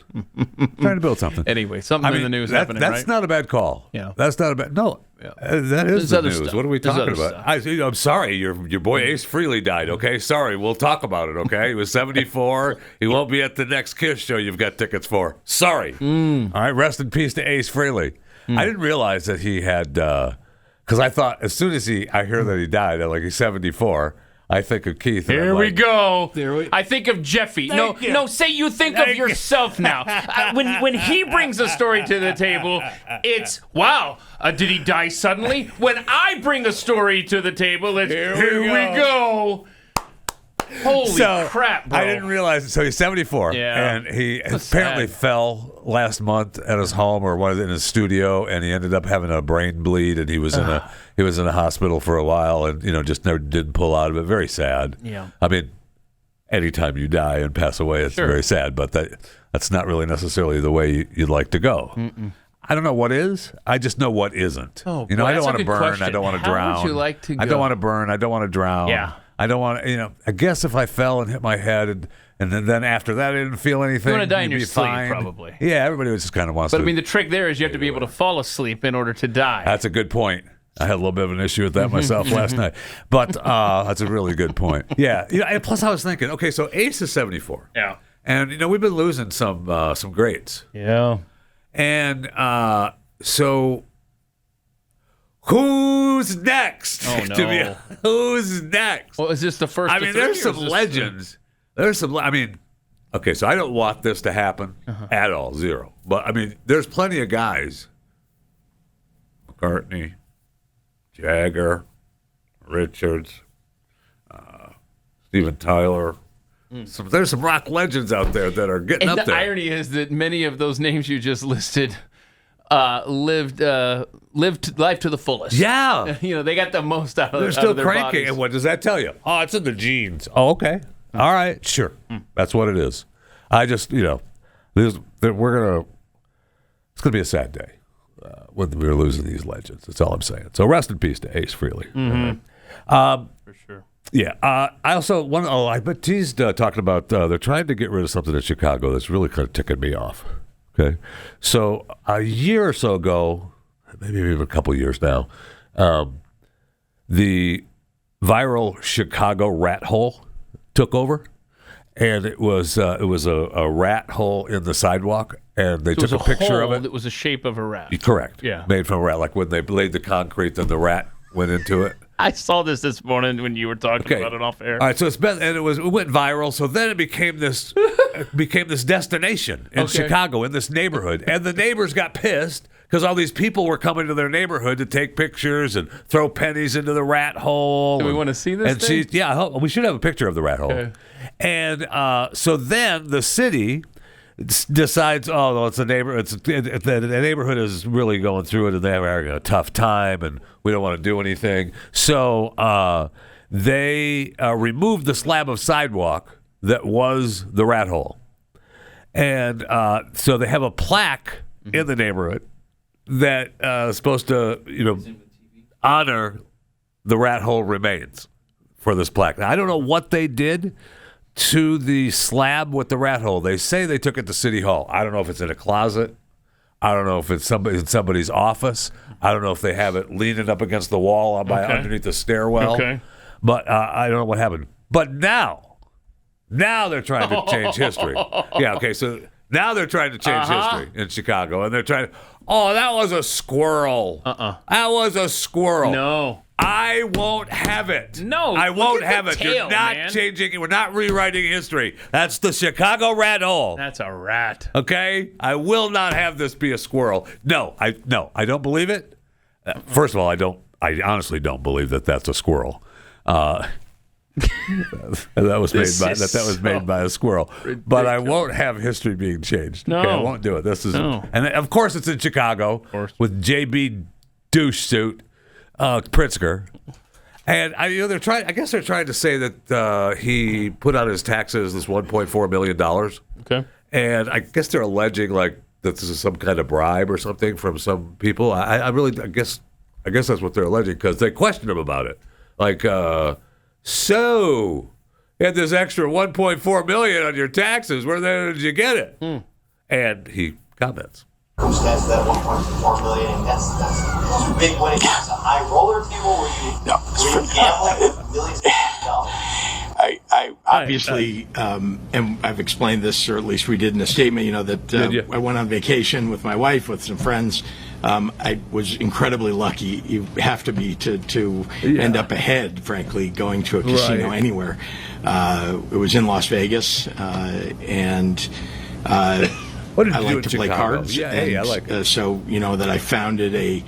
Anyway, something in the news happening. That's not a bad call. Yeah, that's not a bad. No. That is the news. Stuff. What are we talking about? I'm sorry. Your boy Ace Frehley died. Okay, sorry. We'll talk about it. Okay, he was 74. He won't be at the next Kiss show you've got tickets for. Sorry. All right. Rest in peace to Ace Frehley. I didn't realize that he had because I thought as soon as I hear that he died, like he's 74. I think of Keith. Here we go. I think of Jeffy. No, say you think of yourself now. When he brings a story to the table, it's, wow, did he die suddenly? When I bring a story to the table, it's, here we go. Holy crap, bro. I didn't realize it. So he's 74. Yeah. And he apparently fell last month at his home or in his studio, and he ended up having a brain bleed, and he was in a hospital for a while, and just never didn't pull out of it. Very sad. Yeah. I mean, anytime you die and pass away, it's very sad, but that's not really necessarily the way you'd like to go. I don't know what is. I just know what isn't. Oh, I don't want to burn. Question. I don't want to drown. How would you like to go? I don't want to burn. I don't want to drown. Yeah. I don't want to, I guess if I fell and hit my head and then after that I didn't feel anything. You want to die in your sleep, fine. Probably. Yeah, everybody just kind of wants to. But I mean, the trick there is you have to be able to fall asleep in order to die. That's a good point. I had a little bit of an issue with that myself last night. But that's a really good point. Yeah. And plus I was thinking, okay, so Ace is 74. Yeah. And, we've been losing some greats. Yeah. And so... Who's next? Oh, no. Who's next? Well, is this the first? I mean, there's some legends. There's some. I mean, okay, so I don't want this to happen at all, zero. But I mean, there's plenty of guys. McCartney, Jagger, Richards, Steven Tyler. There's some rock legends out there that are getting up there. And the irony is that many of those names you just listed lived life to the fullest. Yeah. They got the most out of They're still their cranking. bodies. And what does that tell you? Oh, it's in the genes. Oh, okay. All right. Sure. That's what it is. I just, it's going to be a sad day when we're losing these legends. That's all I'm saying. So rest in peace to Ace Frehley. For sure. Yeah. I also I bet teased talking about they're trying to get rid of something in Chicago that's really kind of ticking me off. Okay. So a year or so ago, maybe even a couple of years now, the viral Chicago rat hole took over, and it was a rat hole in the sidewalk, and they took a picture of it. It was the shape of a rat. Correct. Yeah. Made from a rat, like when they laid the concrete, then the rat went into it. I saw this morning when you were talking about it off air. All right, so it went viral. So then it became this destination in Chicago, in this neighborhood, and the neighbors got pissed because all these people were coming to their neighborhood to take pictures and throw pennies into the rat hole. Do we want to see this? And we should have a picture of the rat hole. Okay. And so then the city decides, it's a neighborhood. The neighborhood is really going through it, and they're having a tough time, and we don't want to do anything. So they removed the slab of sidewalk that was the rat hole, and so they have a plaque in the neighborhood that is supposed to, honor the rat hole remains for this plaque. Now, I don't know what they did to the slab with the rat hole. They say they took it to City Hall. I don't know if it's in a closet. I don't know if it's in somebody's office. I don't know if they have it leaning up against the wall underneath the stairwell. Okay. But I don't know what happened. But now they're trying to change history. Yeah, okay, so now they're trying to change history in Chicago. And they're trying to, that was a squirrel. That was a squirrel. No. I won't have it. No, I won't have it. tail, You're not man. changing it. We're not rewriting history. That's the Chicago rat hole. That's a rat. Okay? I will not have this be a squirrel. No, I don't believe it. First of all, I honestly don't believe that that's a squirrel. That was made by a squirrel. Ridiculous. But I won't have history being changed. No. Okay, I won't do it. And of course it's in Chicago with JB douche suit. Pritzker, and they're trying. I guess they're trying to say that he put on his taxes this $1.4 million. Okay, and I guess they're alleging like that this is some kind of bribe or something from some people. I guess that's what they're alleging because they questioned him about it. Like, so you had this extra $1.4 million on your taxes. Where did you get it? And he comments. Who says that 1.4 million? That's too big when it comes to high roller table. Were you gambling with millions of dollars? I obviously, and I've explained this, or at least we did in a statement, that I went on vacation with my wife, with some friends. I was incredibly lucky. You have to be to end up ahead, frankly, going to a casino anywhere. It was in Las Vegas, and what did you I do like in to play Chicago? cards. I like it. So, that I founded a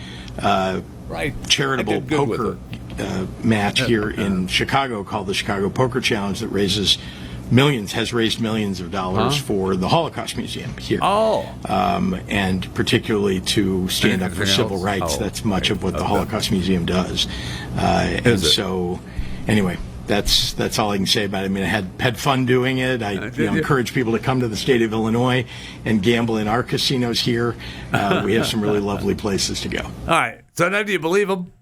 charitable poker match here in Chicago called the Chicago Poker Challenge that has raised millions of dollars for the Holocaust Museum here. And particularly to stand up for civil rights. That's much of what the Holocaust Museum does. Anyway, that's all I can say about it. I mean, I had fun doing it. I encourage people to come to the state of Illinois and gamble in our casinos here. We have some really lovely places to go. All right. So now do you believe him?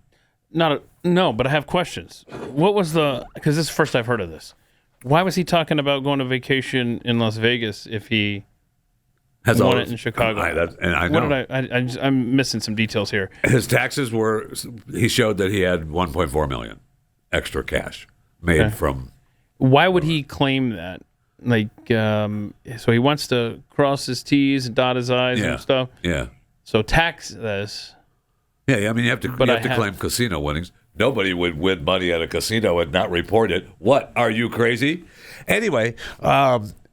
No, but I have questions. What was because this is the first I've heard of this. Why was he talking about going to vacation in Las Vegas if he won it in Chicago? I know. I'm missing some details here. His taxes he showed that he had $1.4 million extra cash made from. Why would he claim that? Like, so he wants to cross his T's and dot his I's and stuff? Yeah. So tax this. Yeah, I mean, you have to claim casino winnings. Nobody would win money at a casino and not report it. What? Are you crazy? Anyway,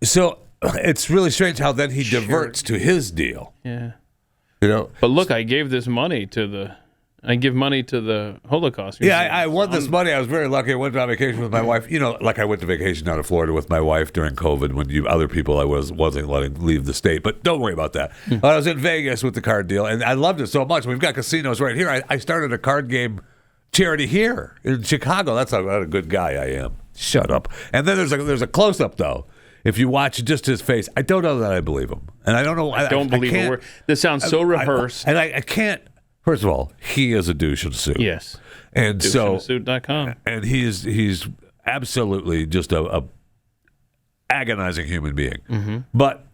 so it's really strange how then he diverts to his deal. Yeah. But look, I gave this money to the Holocaust Museum. Yeah, I won this money. I was very lucky. I went on vacation with my wife. Like I went to vacation down to Florida with my wife during COVID when other people I wasn't letting leave the state. But don't worry about that. I was in Vegas with the card deal, and I loved it so much. We've got casinos right here. I started a card game charity here in Chicago. That's how what a good guy I am. Shut up. And then there's a close-up, though. If you watch just his face, I don't know that I believe him. And I don't know. I don't believe a word. This sounds so rehearsed. I can't. First of all, he is a douche in a suit. Yes. And doucheinasuit.com. And he's absolutely just a agonizing human being. Mm-hmm. But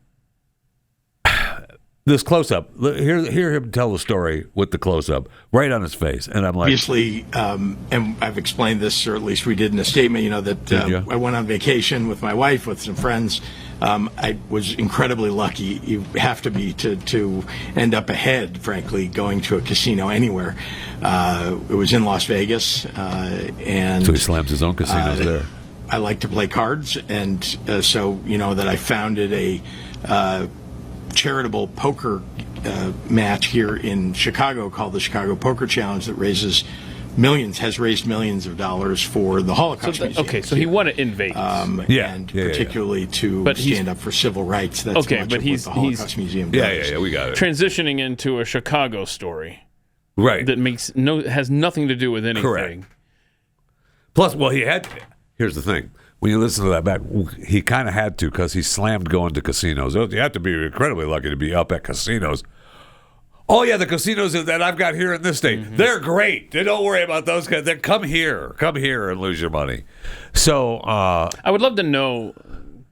this close-up, hear him tell the story with the close-up right on his face. And I'm like... Obviously, and I've explained this, or at least we did in a statement, that I went on vacation with my wife, with some friends. I was incredibly lucky. You have to be to end up ahead, frankly, going to a casino anywhere. It was in Las Vegas, and so he slams his own casinos there. I like to play cards, and so that I founded a charitable poker match here in Chicago called the Chicago Poker Challenge that has raised millions of dollars for the Holocaust Museum. Okay, so he won it in Vegas. And particularly to stand up for civil rights. That's much of what the Holocaust Museum does. Yeah, we got it. Transitioning into a Chicago story. Right. That has nothing to do with anything. Correct. Plus, here's the thing. When you listen to that back, he kind of had to because he slammed going to casinos. You have to be incredibly lucky to be up at casinos. Oh, yeah, the casinos that I've got here in this state, they're great. Don't worry about those guys. Come here and lose your money. So I would love to know.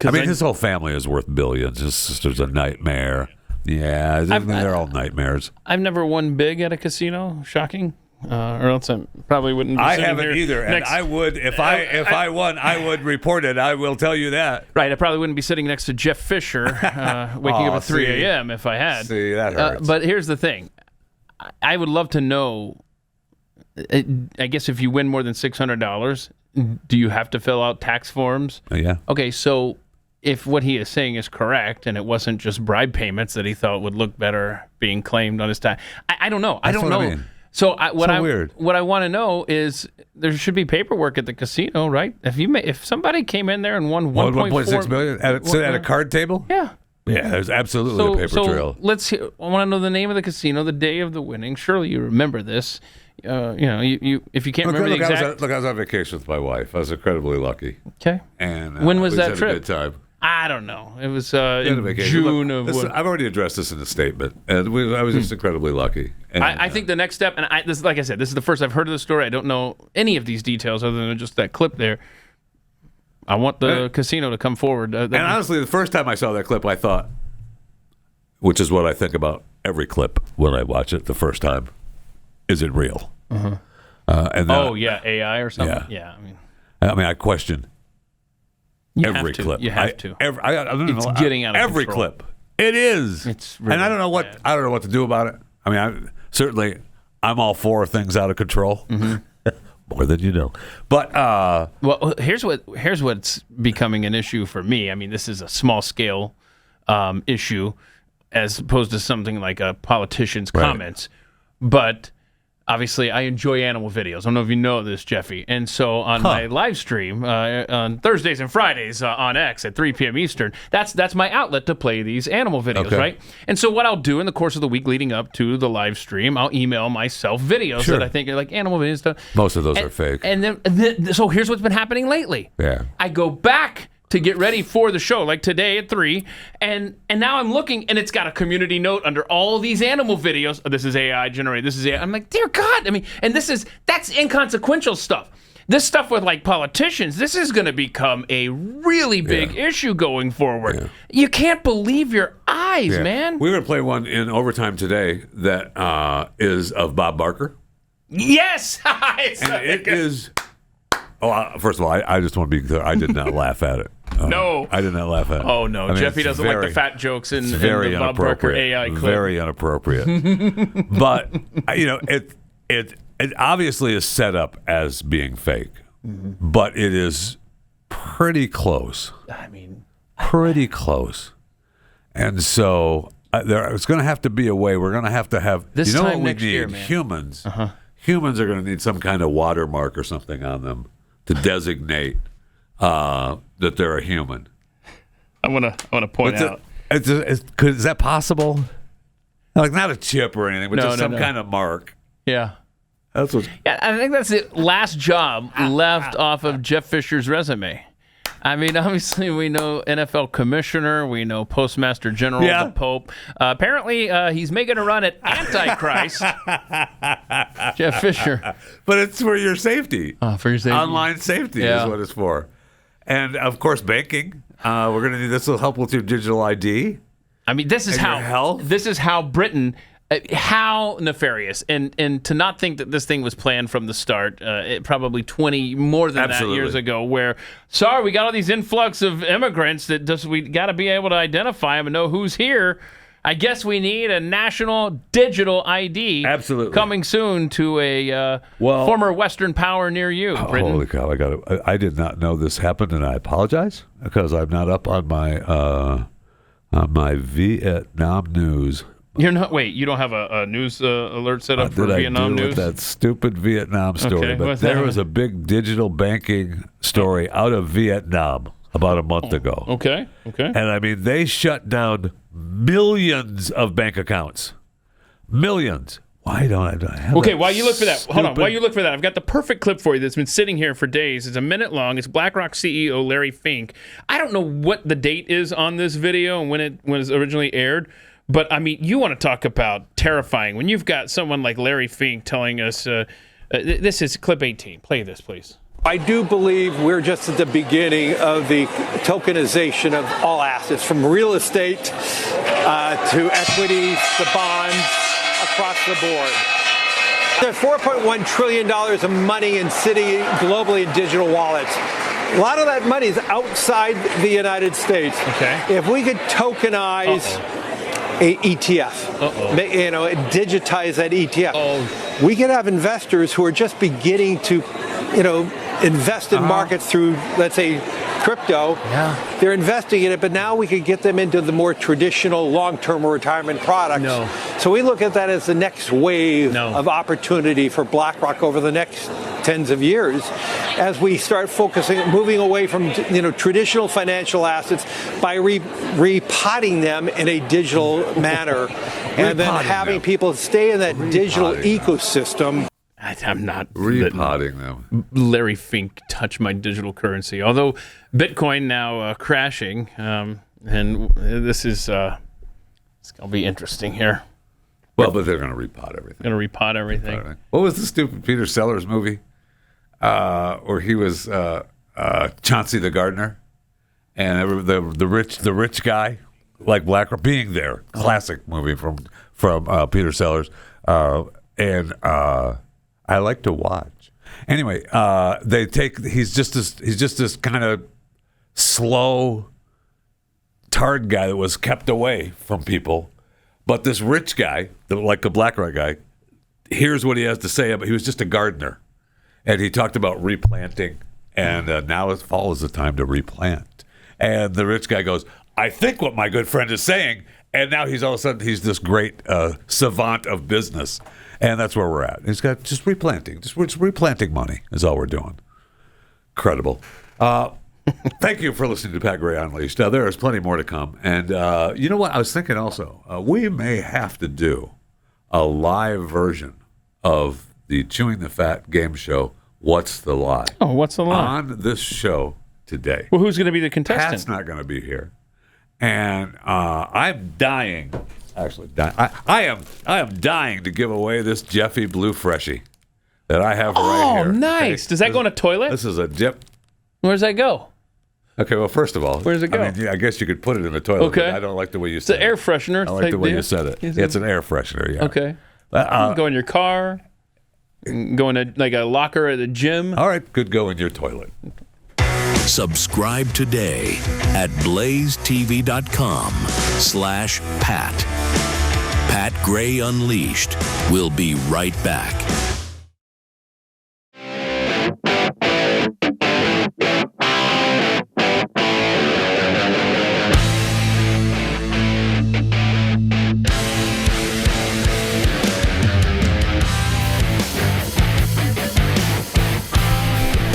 I mean, his whole family is worth billions. His sister's a nightmare. Yeah, they're all nightmares. I've never won big at a casino. Shocking. Or else I probably wouldn't be I sitting haven't here either, and I would if I won, I would report it. I will tell you that. Right, I probably wouldn't be sitting next to Jeff Fisher, waking up at 3 a.m. if I had. See, that hurts. But here's the thing: I would love to know. I guess if you win more than $600, do you have to fill out tax forms? Yeah. Okay, so if what he is saying is correct, and it wasn't just bribe payments that he thought would look better being claimed on his tax, I don't know. I don't know. I mean. So what I want to know is there should be paperwork at the casino, right? If somebody came in there and won 1.6 million at a card table, yeah, there's absolutely a paper trail. Let's hear. I want to know the name of the casino, the day of the winning. Surely you remember this. You if you can't remember the exact. I was on vacation with my wife. I was incredibly lucky. Okay. And when was that had trip? A good time. I don't know. It was in June of. I've already addressed this in a statement, and I was just incredibly lucky. And, I think the next step, and like I said, this is the first I've heard of the story. I don't know any of these details other than just that clip there. I want the casino to come forward. And honestly, the first time I saw that clip, I thought, which is what I think about every clip when I watch it the first time, is it real? Uh-huh. And then, AI or something. Yeah. I mean, I question. Every clip. You have to. It's getting out of every control. clip. It is. It's really and I don't know what to do about it. I mean, certainly I'm all for things out of control. More than you know. But well, here's what's becoming an issue for me. I mean, this is a small scale issue as opposed to something like a politician's comments. But obviously, I enjoy animal videos. I don't know if you know this, Jeffy. And so on my live stream on Thursdays and Fridays on X at 3 p.m. Eastern, that's my outlet to play these animal videos, right? And so what I'll do in the course of the week leading up to the live stream, I'll email myself videos that I think are like animal videos stuff. Most of those are fake. And then so here's what's been happening lately. Yeah. I go back to get ready for the show, like today at 3, and now I'm looking, and it's got a community note under all these animal videos. Oh, this is AI generated. This is AI. I'm like, dear God. I mean, and that's inconsequential stuff. This stuff with like politicians, this is going to become a really big issue going forward. Yeah. You can't believe your eyes, man. We're going to play one in overtime today that is of Bob Barker. Yes, it is. Oh, first of all, I just want to be clear. I did not laugh at it. No. I did not laugh at it. Oh, no. I mean, Jeffy doesn't like the fat jokes in the Bob Barker AI clip. Very inappropriate. But, it obviously is set up as being fake. But it is pretty close. I mean, pretty close. And so it's going to have to be a way. We're going to have this time what we next need? Year, man. Humans. Humans are going to need some kind of watermark or something on them to designate that they're a human. I want to point out. Is that possible? Like not a chip or anything, but just some kind of mark. Yeah. That's what. Yeah, I think that's the last job left off of Jeff Fisher's resume. I mean, obviously, we know NFL commissioner. We know Postmaster General, the Pope. Apparently, he's making a run at Antichrist. Jeff Fisher. But it's for your safety. For your safety. Online safety is what it's for. And, of course, banking. We're going to need this will help with your digital ID. I mean, this is how Britain... how nefarious, and to not think that this thing was planned from the start, probably 20 more than that years ago, where, sorry, we got all these influx of immigrants that just we got to be able to identify them and know who's here. I guess we need a national digital ID. Absolutely. Coming soon to a former Western power near you, Britain. Holy cow, I did not know this happened, and I apologize because I'm not up on my Vietnam news. You're not. Wait, you don't have a news alert set up for Vietnam news? That stupid Vietnam story, okay, but there was a big digital banking story out of Vietnam about a month ago. Okay. And I mean, they shut down millions of bank accounts. Millions. Why don't I have Okay, while you look for that, hold on. While you look for that, I've got the perfect clip for you that's been sitting here for days. It's a minute long. It's BlackRock CEO Larry Fink. I don't know what the date is on this video and when it was originally aired. But, I mean, you want to talk about terrifying. When you've got someone like Larry Fink telling us, this is clip 18. Play this, please. I do believe we're just at the beginning of the tokenization of all assets, from real estate to equities, the bonds, across the board. There's $4.1 trillion of money sitting globally in digital wallets. A lot of that money is outside the United States. Okay. If we could tokenize a ETF, digitize that ETF, we could have investors who are just beginning to, invest in markets through, let's say, crypto. Yeah. They're investing in it, but now we could get them into the more traditional long-term retirement products. No. So we look at that as the next wave of opportunity for BlackRock over the next tens of years as we start moving away from traditional financial assets by repotting them in a digital manner and then having people stay in that digital ecosystem. I'm not repotting them. Larry Fink touched my digital currency. Although Bitcoin now crashing, and this is it's going to be interesting here. Well, but they're going to repot everything. Going to repot everything. What was the stupid Peter Sellers movie? Where he was Chauncey the gardener, and the rich guy like BlackRock being there. Classic movie from Peter Sellers, and I like to watch. Anyway, he's just this kind of slow tard guy that was kept away from people, but this rich guy, like the BlackRock guy, here's what he has to say. But he was just a gardener, and he talked about replanting, and now fall is the time to replant. And the rich guy goes, "I think what my good friend is saying," and now he's all of a sudden he's this great savant of business. And that's where we're at. He's got just replanting. Just replanting money is all we're doing. Incredible. Thank you for listening to Pat Gray Unleashed. There is plenty more to come. And you know what? I was thinking also, we may have to do a live version of the Chewing the Fat game show, What's the Lie? Oh, What's the Lie? On this show today. Well, who's going to be the contestant? Pat's not going to be here. And I'm dying. Actually, I am dying to give away this Jeffy Blue Freshie that I have right here. Oh, nice. Okay. Does that go in a toilet? This is a dip. Where does that go? Okay, well, first of all, where does it go? I mean, I guess you could put it in the toilet. Okay. But I don't like the way you said it. It's an air freshener. I like the way you said it. It's an air freshener, yeah. Okay. Go in your car. Go in like a locker at the gym. All right, could go in your toilet. Subscribe today at blazetv.com/Pat. Pat Gray Unleashed. We'll be right back.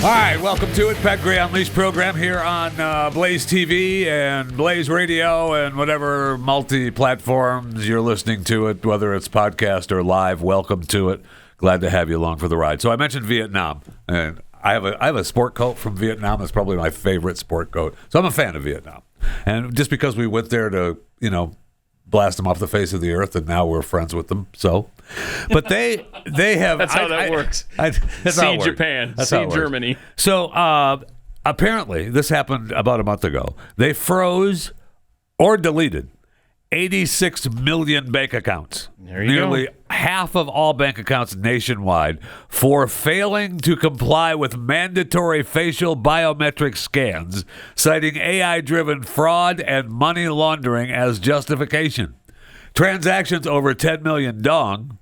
All right, welcome to it. Pat Gray Unleashed program here on Blaze TV and Blaze Radio and whatever multi-platforms you're listening to it, whether it's podcast or live. Welcome to it. Glad to have you along for the ride. So I mentioned Vietnam, and I have a sport coat from Vietnam. It's probably my favorite sport coat. So I'm a fan of Vietnam. And just because we went there to, blast them off the face of the earth, and now we're friends with them. So, but they have. That's how that works. See Japan. See Germany. So apparently, this happened about a month ago. They froze or deleted 86 million bank accounts. There you Nearly go. half of all bank accounts nationwide for failing to comply with mandatory facial biometric scans, citing AI-driven fraud and money laundering as justification. Transactions over 10 million dong,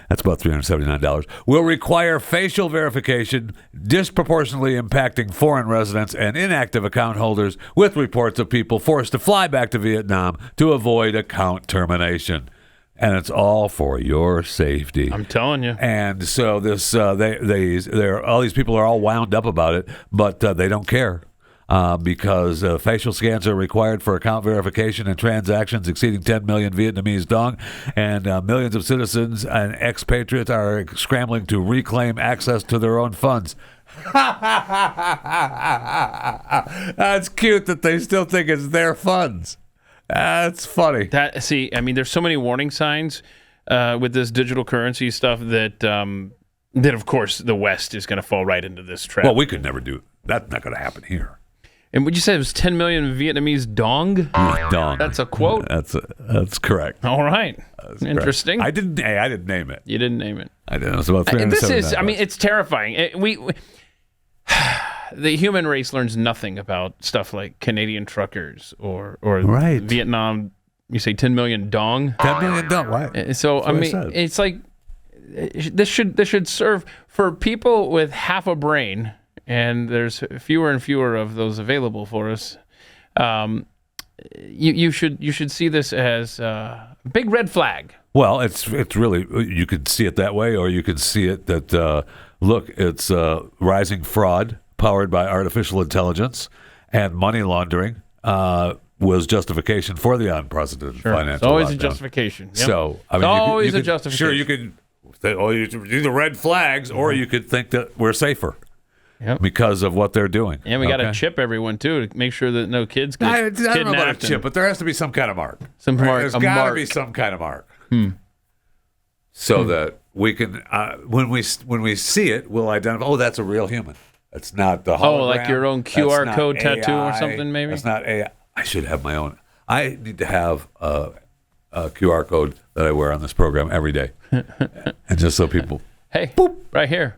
that's about $379, will require facial verification, disproportionately impacting foreign residents and inactive account holders, with reports of people forced to fly back to Vietnam to avoid account termination. And it's all for your safety. I'm telling you. And so this, all these people are all wound up about it, but they don't care. Because facial scans are required for account verification and transactions exceeding 10 million Vietnamese dong, and millions of citizens and expatriates are scrambling to reclaim access to their own funds. That's cute that they still think it's their funds. That's funny. I mean, there's so many warning signs with this digital currency stuff that of course the West is going to fall right into this trap. Well, we could never do that's not going to happen here. And would you say it was 10 million Vietnamese dong? Dong. That's a quote. That's correct. All right. That's interesting. Correct. I didn't name it. You didn't name it. I didn't. It was about it's terrifying. The human race learns nothing about stuff like Canadian truckers or right. Vietnam. You say 10 million dong? 10 million dong, right. So, it's like this should serve for people with half a brain, and there's fewer and fewer of those available for us. You should see this as a big red flag. Well, it's really, you could see it that way, or you could see it that, look, it's rising fraud powered by artificial intelligence, and money laundering was justification for the unprecedented financial It's always lockdown. a justification. Yep. So, I mean, it's always you a could, justification. Sure, you could say, you do the red flags, or you could think that we're safer. Yep. Because of what they're doing. And we got to chip everyone, too, to make sure that no kids get I kidnapped. don't know about a chip, but there has to be some kind of mark. There's got to be some kind of mark. So that we can, when we see it, we'll identify, oh, that's a real human. It's not the hologram. Oh, like your own QR code AI. tattoo or something, maybe? It's not AI. I should have my own. I need to have a QR code that I wear on this program every day. And just so people... Hey, boop, right here.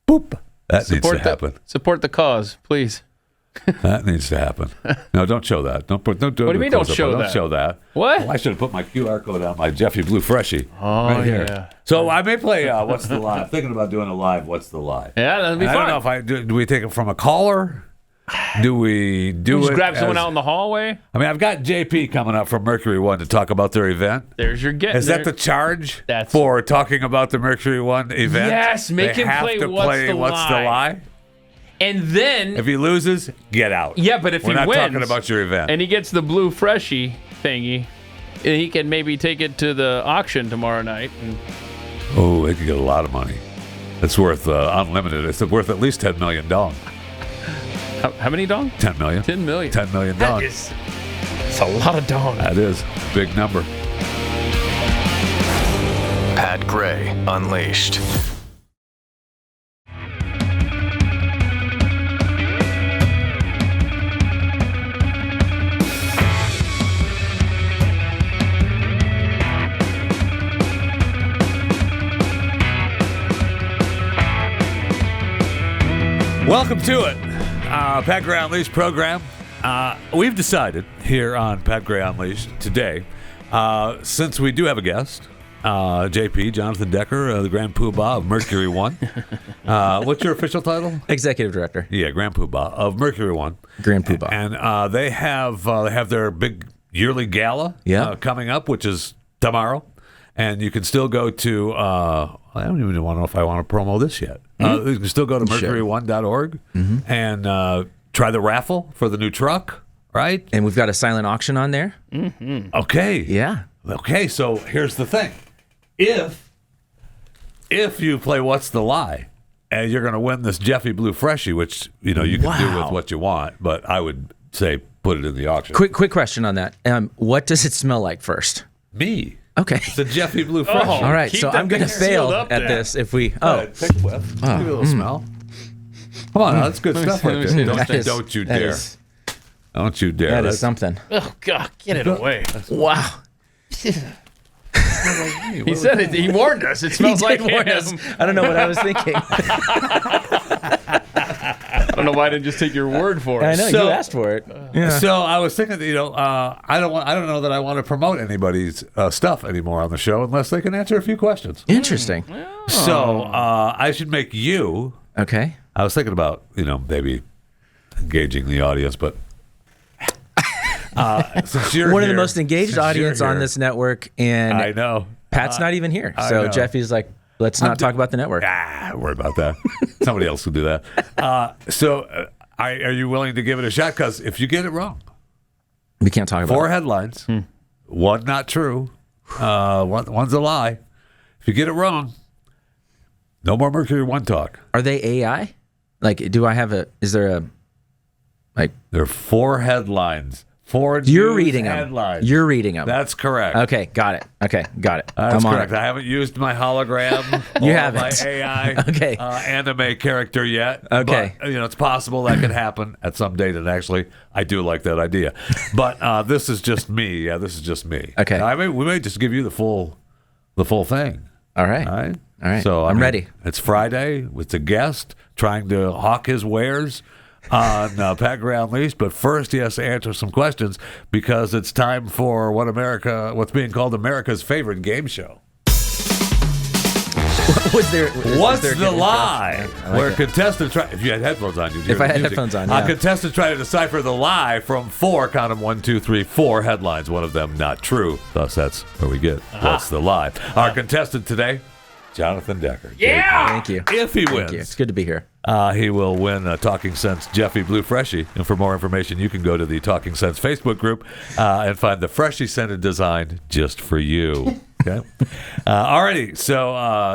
Boop. That needs to happen. Support the cause, please. That needs to happen. No, don't show that. Don't do What do you mean don't show that? Don't show that. What? Well, I should have put my QR code on my Jeffy Blue Freshie. Oh, right here. yeah. So I may play What's the Lie. I'm thinking about doing a live What's the Lie. Yeah, that'd be fun. I don't know if I do we take it from a caller? Do we do just it grab someone out in the hallway? I mean, I've got JP coming up from Mercury One to talk about their event. There's your get. Is that the charge for talking about the Mercury One event? Yes, make him play What's the Lie? And then if he loses, get out. Yeah, but if We're he not wins, talking about your event, and he gets the blue freshie thingy, he can maybe take it to the auction tomorrow night. Oh, they could get a lot of money. It's worth unlimited. It's worth at least 10 million dong. How many dong? 10 million. 10 million. 10 million dong. That's a lot of dong. That is big number. Pat Gray Unleashed. Welcome to it. Pat Gray Unleashed program. We've decided here on Pat Gray Unleashed today, since we do have a guest, JP, Jonathan Decker, the Grand Poobah of Mercury One. What's your official title? Executive Director. Yeah, Grand Poobah of Mercury One. Grand Poobah. And they have their big yearly gala coming up, which is tomorrow. And you can still go to, I don't even know if I want to promo this yet. You can still go to mercury1.org and try the raffle for the new truck, right? And we've got a silent auction on there. Mm-hmm. Okay. Yeah. Okay, so here's the thing. If you play What's the Lie, and you're going to win this Jeffy Blue Freshie, which, you can do with what you want, but I would say put it in the auction. Quick question on that. What does it smell like first? Me. Okay. It's a Jeffy Blue Freshie. All right, so I'm going to fail at this if we... Take a whiff. Give it a little smell. Come on, that's good stuff right there. Don't you dare. Don't you dare. That is something. Oh, God, get it away. Wow. He said it. He warned us. It smells like warn him. us. I don't know what I was thinking. I don't know why I didn't just take your word for it. I know, you asked for it. So I was thinking, I don't know that I want to promote anybody's stuff anymore on the show unless they can answer a few questions. Interesting. So I should make you. Okay. I was thinking about, maybe engaging the audience, but since you're one of the most engaged audience on this network, and I know Pat's not even here. So Jeffy's like, let's not talk about the network. Don't worry about that. Somebody else will do that. Are you willing to give it a shot? Because if you get it wrong, we can't talk about 4 headlines, one not true, one's a lie. If you get it wrong, no more Mercury One talk. Are they AI? Like, is there a... There are 4 headlines. 4 You're news reading headlines. them. You're reading them. That's correct. Okay, got it. That's I'm on correct. it. I haven't used my hologram. You or haven't. my AI Okay. anime character yet. Okay. But, it's possible that could happen at some date. And actually, I do like that idea. But this is just me. Yeah, this is just me. Okay. We may just give you the full thing. All right. All right. All right. So I'm ready. It's Friday with the guest trying to hawk his wares on Pat Gray Unleashed. But first, he has to answer some questions because it's time for what's being called America's favorite game show. What's the lie? Where contestants try. If you had headphones on, you'd hear If I the had music. headphones on, yeah. Contestants try to decipher the lie from 4, count them 1, 2, 3, 4 headlines. One of them not true. Thus, that's where we get what's the lie. Our contestant today, Jonathan Decker. Yeah! Thank you. If he wins. Thank you. It's good to be here. He will win a Talking Sense Jeffy Blue Freshie. And for more information, you can go to the Talking Sense Facebook group and find the Freshie scented design just for you. Okay. Alrighty. So,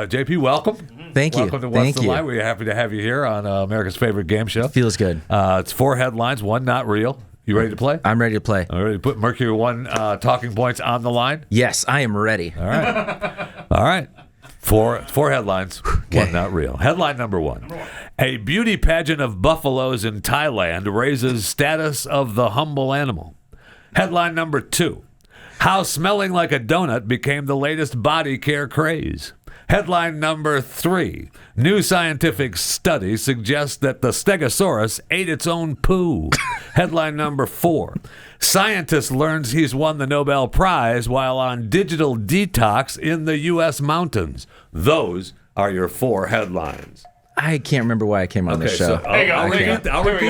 JP, welcome. Thank you. Welcome to What's Thank the you. Lie. We're happy to have you here on America's favorite game show. Feels good. It's 4 headlines, 1 not real. You ready to play? I'm ready to play. All right. Put Mercury 1 talking points on the line. Yes, I am ready. All right. All right. 4 headlines, 1 not real. Headline number 1. A beauty pageant of buffaloes in Thailand raises status of the humble animal. Headline number 2. How smelling like a donut became the latest body care craze. Headline number 3. New scientific study suggests that the Stegosaurus ate its own poo. Headline number 4. Scientist learns he's won the Nobel Prize while on digital detox in the U.S. mountains. Those are your 4 headlines. I can't remember why I came on this show. So I'll repeat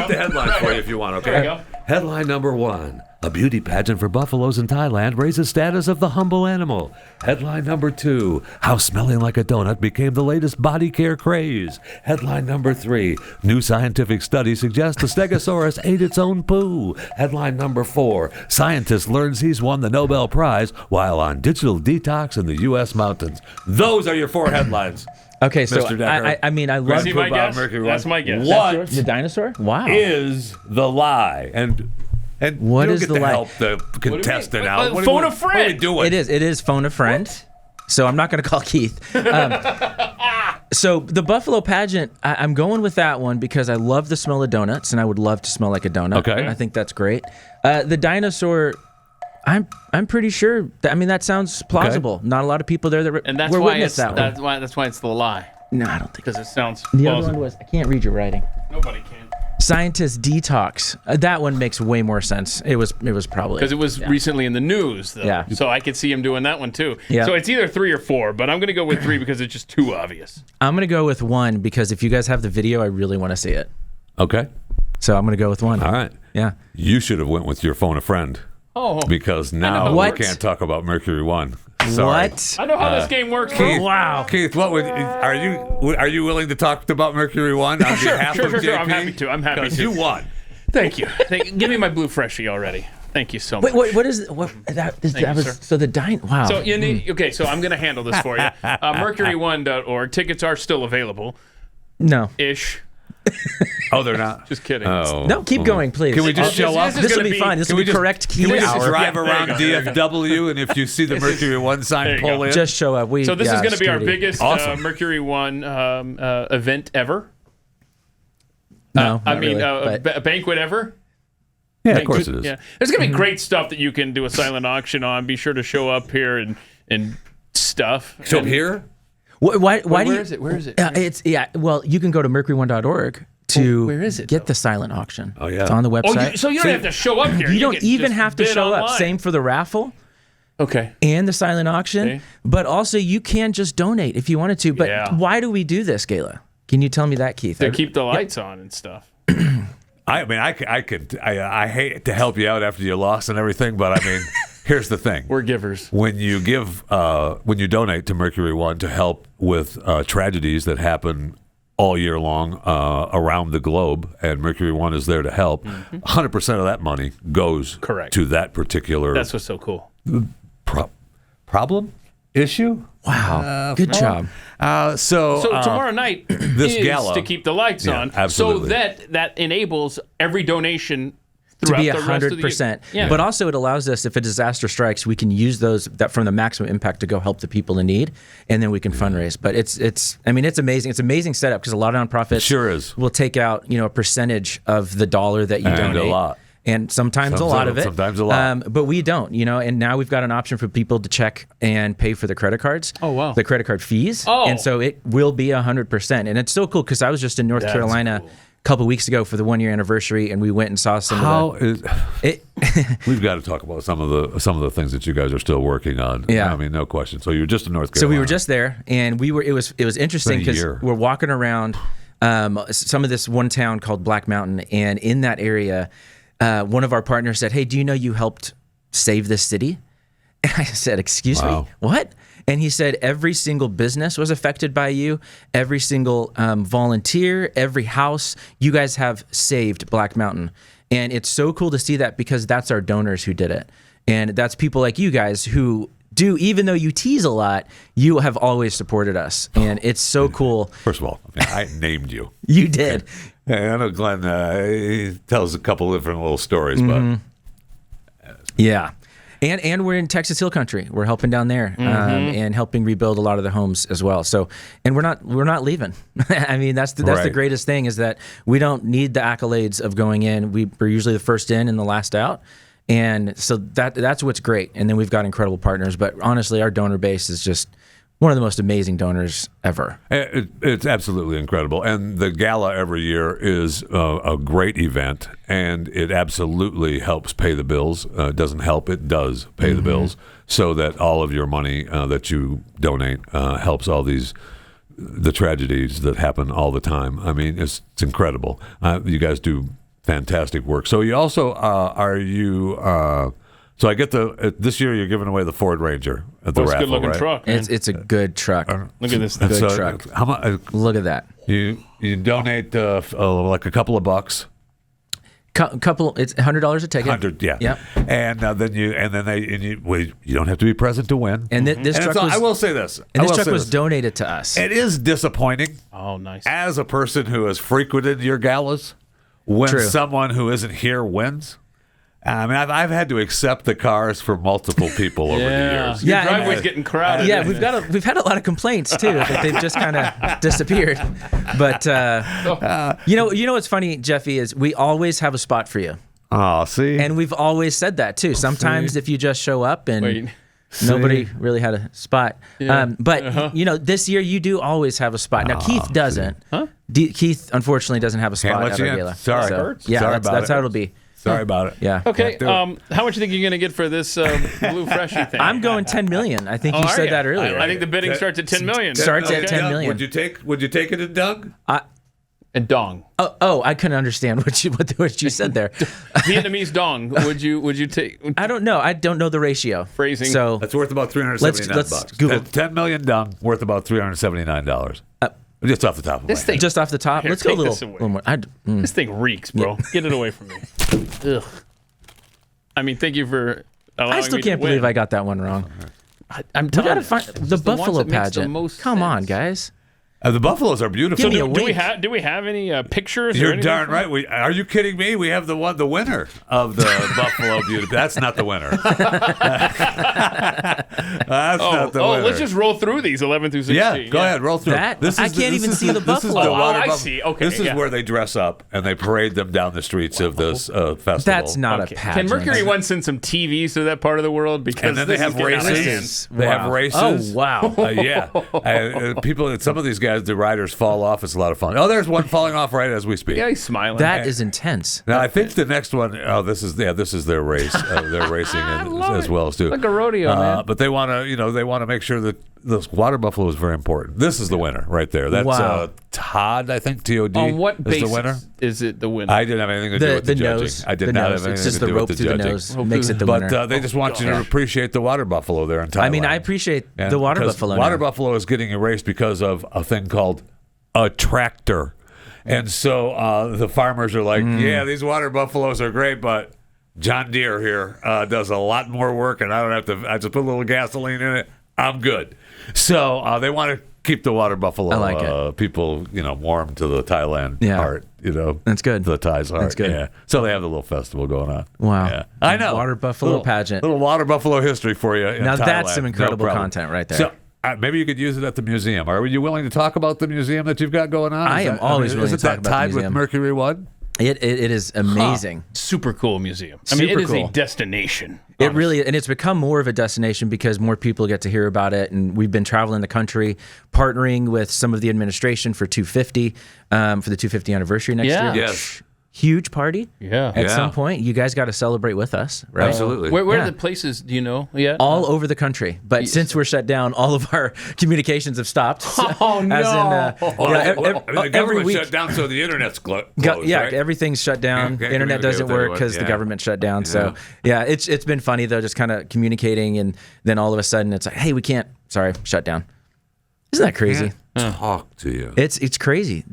the headlines for you if you want, okay? There you go. Headline number 1. A beauty pageant for buffaloes in Thailand raises status of the humble animal. Headline number 2. How smelling like a donut became the latest body care craze. Headline number 3. New scientific study suggests the Stegosaurus ate its own poo. Headline number 4. Scientist learns he's won the Nobel Prize while on digital detox in the U.S. mountains. Those are your 4 headlines. Okay, so Mr. Decker. I mean, I love See my guess? That's my guess. What the dinosaur. Wow. is the lie? And what you don't is get the to lie? help the contestant out. Phone a friend. What are we doing? It is phone a friend. So I'm not going to call Keith. So the Buffalo pageant, I'm going with that one because I love the smell of donuts, and I would love to smell like a donut. Okay. I think that's great. The dinosaur, I'm pretty sure. That sounds plausible. Okay. Not a lot of people there that and that's were why witness that one. That's why it's the lie. No, I don't think because it sounds. The other one was I can't read your writing. Nobody can. Scientist detox. That one makes way more sense. It was probably because it was recently in the news, though. Yeah. So I could see him doing that one too. Yeah. So it's either 3 or 4, but I'm going to go with 3 because it's just too obvious. I'm going to go with 1 because if you guys have the video, I really want to see it. Okay. So I'm going to go with 1. All right. Yeah. You should have went with your phone a friend. Oh. Because now we can't talk about Mercury 1. Sorry. What? I know how this game works. Keith, wow. Keith, are you willing to talk about Mercury 1 on behalf of JP? Sure. I'm happy to. Because you won. Thank you. Give me my blue freshie already. Thank you so much. Wait, what is what that? That was so the wow. So you need okay. So I'm going to handle this for you. Mercury1.org. Tickets are still available. No. Ish. Oh, they're not. Just kidding. Oh. No, keep going, please. Can we just show up? This will be fine. This will be correct key Can we just hour. drive around DFW and if you see the Mercury 1 sign, pull in? Just show up. So this is going to be our biggest awesome. Mercury 1 event ever. No, a banquet ever. Yeah, of course it is. Yeah, there's going to be great stuff that you can do a silent auction on. Be sure to show up here and stuff. Show up here? Why where do you, is it? Where is it? Well, you can go to mercury1.org to where is it, get the silent auction. Oh, yeah. It's on the website. So you don't have to show up here. You don't even just have to bid show up. online. Same for the raffle. Okay. And the silent auction. Okay. But also, you can just donate if you wanted to. But Yeah. why do we do this, Gayla? Can you tell me that, Keith? To keep the lights on and stuff. I mean, I hate to help you out after you lost and everything, but I mean, here's the thing. We're givers. When you when you donate to Mercury 1 to help with tragedies that happen all year long around the globe, and Mercury 1 is there to help, 100% of that money goes to that particular That's what's so cool. problem? Issue? Wow. Good job. So tomorrow night this is gala to keep the lights on, absolutely. so that enables every donation to be Throughout the rest of the 100%. year. Yeah. But also it allows us, if a disaster strikes, we can use those that from the maximum impact to go help the people in need, and then we can fundraise. But it's amazing. It's an amazing setup because a lot of nonprofits sure is. will take out a percentage of the dollar that you donate. A lot. And sometimes a lot of it. Sometimes a lot. But we don't, and now we've got an option for people to check and pay for the credit cards. Oh, wow. The credit card fees. Oh. And so it will be 100%. And it's so cool because I was just in North Carolina a couple weeks ago for the 1 year anniversary, and we went and saw some We've got to talk about some of the things that you guys are still working on. Yeah. I mean, no question. So you're just in North Carolina. So we were just there, and it was interesting because we're walking around some of this one town called Black Mountain, and in that area, one of our partners said, "Hey, do you know you helped save this city?" And I said, "Excuse me, what?" And he said, "Every single business was affected by you. Every single volunteer, every house. You guys have saved Black Mountain." And it's so cool to see that because that's our donors who did it. And that's people like you guys who do, even though you tease a lot, you have always supported us. And it's so cool. First of all, I named you. You did. I know Glenn, he tells a couple different little stories, but... Yeah. And we're in Texas Hill Country. We're helping down there and helping rebuild a lot of the homes as well. So, and we're not leaving. I mean, that's the greatest thing is that we don't need the accolades of going in. We're usually the first in and the last out. And so that's what's great. And then we've got incredible partners. But honestly, our donor base is just one of the most amazing donors ever. It's absolutely incredible. And the gala every year is a great event, and it absolutely helps pay the bills. It doesn't help, it does pay the bills, so that all of your money that you donate helps all the tragedies that happen all the time. I mean, it's incredible. You guys do fantastic work. So you also so I get this year you're giving away the Ford Ranger at the raffle, It's a good-looking right? truck, man. It's a good truck. Look at this thing. thing. Good truck. How much? Look at that. You donate like a couple of bucks. Couple. It's $100 a ticket. 100, yeah. Yep. And then you don't have to be present to win. And this truck was. I will say this. And this truck was donated to us. It is disappointing. Oh, nice. As a person who has frequented your galas, when someone who isn't here wins. I mean, I've had to accept the cars for multiple people over the years. Your driveway's getting crowded. Yeah, we've had a lot of complaints too that they've just kind of disappeared. But you know what's funny, Jeffy, is we always have a spot for you. Oh, see, and we've always said that too. Sometimes if you just show up and nobody really had a spot, but this year you do always have a spot. Now Keith doesn't. Huh? Keith unfortunately doesn't have a spot at our gala. Sorry, so, yeah, that's how it'll be. Sorry about it. Yeah. Okay. How much do you think you're going to get for this blue freshie thing? I'm going $10 million. I think you said that earlier. I think the bidding starts at $10 million. Starts at $10 million. Would you take it in Doug? And dong. Oh, I couldn't understand what you said there. Vietnamese dong. Would you take? I don't know. I don't know the ratio. Phrasing. So that's worth about $379. Let's Google. $10 million dong, worth about $379. Just off the top of my head. Just off the top. Here, let's go a this little more. This thing reeks, bro. Get it away from me. Ugh. I mean, thank you for allowing I still me can't to believe win. I got that one wrong. I'm we gotta telling you, find the buffalo pageant. Come on, guys. The buffaloes are beautiful. So do we have any pictures? You're or anything darn right. Are you kidding me? We have the winner of the Buffalo Beauty. That's not the winner. That's not the winner. Let's just roll through these 11 through 16. Yeah, go ahead, roll through. I can't even see the buffalo. I see. Okay, this is where they dress up and they parade them down the streets of this festival. That's not a pageant. Can Mercury One send some TVs to that part of the world? Because and then they have races. They have races. Oh wow! Yeah, people. Some of these guys, the riders fall off. It's a lot of fun. Oh, there's one falling off right as we speak. Yeah, he's smiling. That is intense. Now I think the next one. Oh, this is their race. They're racing as well as too. Like a rodeo, man. But they want to make sure that this water buffalo is very important. This is the winner right there. That's Todd, I think. TOD. On what is basis the winner? Is it the winner? I didn't have anything to do with the judging. Nose, I did not have anything to do with the judging. It's just the rope through the nose makes it the winner. But they just want you to appreciate the water buffalo there in Thailand. I mean, I appreciate the water buffalo. Water buffalo is getting erased because of a thing called a tractor. And so the farmers are like, yeah, these water buffaloes are great, but John Deere here does a lot more work, and I just put a little gasoline in it. I'm good. So they want to keep the water buffalo I like it. people, warm to the Thailand heart. That's good. The Thais heart. That's good. Yeah. So they have the little festival going on. Wow. Yeah. I know. Water buffalo pageant. Little water buffalo history for you. In Now Thailand. that's some incredible No problem. content right there. So maybe you could use it at the museum. Are you willing to talk about the museum that you've got going on? I am always willing to talk about the tied museum. with Mercury One? It is amazing. Super cool museum. I mean, it is a destination. It really, and it's become more of a destination because more people get to hear about it. And we've been traveling the country, partnering with some of the administration for 250, for the 250 anniversary next year. Yes. Huge party. Yeah. At some point, you guys got to celebrate with us, right? Absolutely. Where are the places, do you know yet? All over the country. But since we're shut down, all of our communications have stopped. Oh, no. The Every government week. shut down, so the internet's closed, Yeah, right? everything's shut down. Can't Internet communicate doesn't with work anyone. because the Yeah. government shut down. So it's been funny though, just kind of communicating, and then all of a sudden it's like, hey, we can't. Sorry, shut down. Isn't that crazy? Can't talk to you. It's crazy.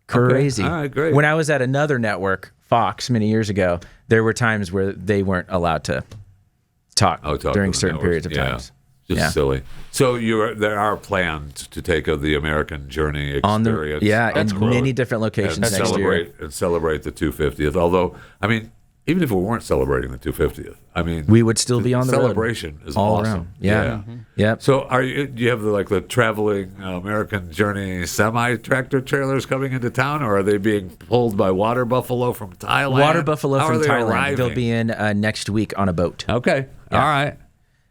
Crazy. Okay. All right, great. When I was at another network, Fox, many years ago, there were times where they weren't allowed to talk during to the certain periods of networks. times. Just silly. So there are plans to take the American Journey experience. In many different locations and next year. celebrate the 250th. Although, I mean, even if we weren't celebrating the 250th, I mean, we would still be on the road. celebration is all awesome. around. Yeah. Yep. So, do you have the traveling American Journey semi-tractor trailers coming into town, or are they being pulled by water buffalo from Thailand? Water buffalo How from are they Thailand. arriving? They'll be in next week on a boat. Okay. Yeah. All right.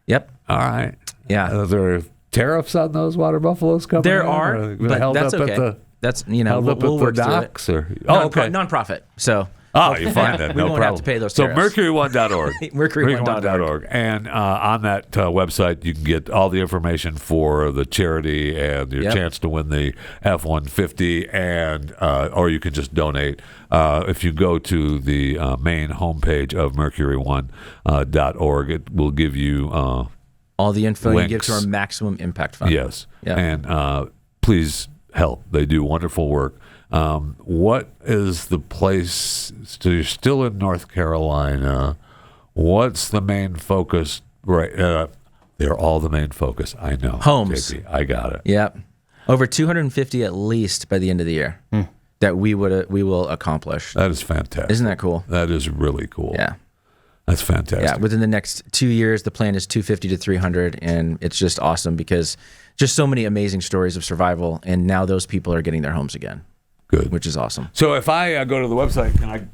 Yep. All right. Yeah. Are there tariffs on those water buffaloes coming There in? are, Or but held that's up at okay. the- That's held up we'll at the work through it. docks, or okay. Non-profit. So. You're fine then. We No won't problem. have to pay those So tariffs. Mercury1.org. Mercury1.org. And on that website, you can get all the information for the charity and your chance to win the F-150, and or you can just donate. If you go to the main homepage of Mercury1.org, it will give you all the info links. you give to our Maximum Impact Fund. Yes. Yeah. And please help. They do wonderful work. What is the place? So you're still in North Carolina. What's the main focus? Right, they're all the main focus. I know. Homes. JP, I got it. Yep. Over 250 at least by the end of the year that we will accomplish. That is fantastic. Isn't that cool? That is really cool. Yeah. That's fantastic. Yeah. Within the next 2 years, the plan is 250 to 300, and it's just awesome because just so many amazing stories of survival, and now those people are getting their homes again. Good. Which is awesome. So if I go to the website, can I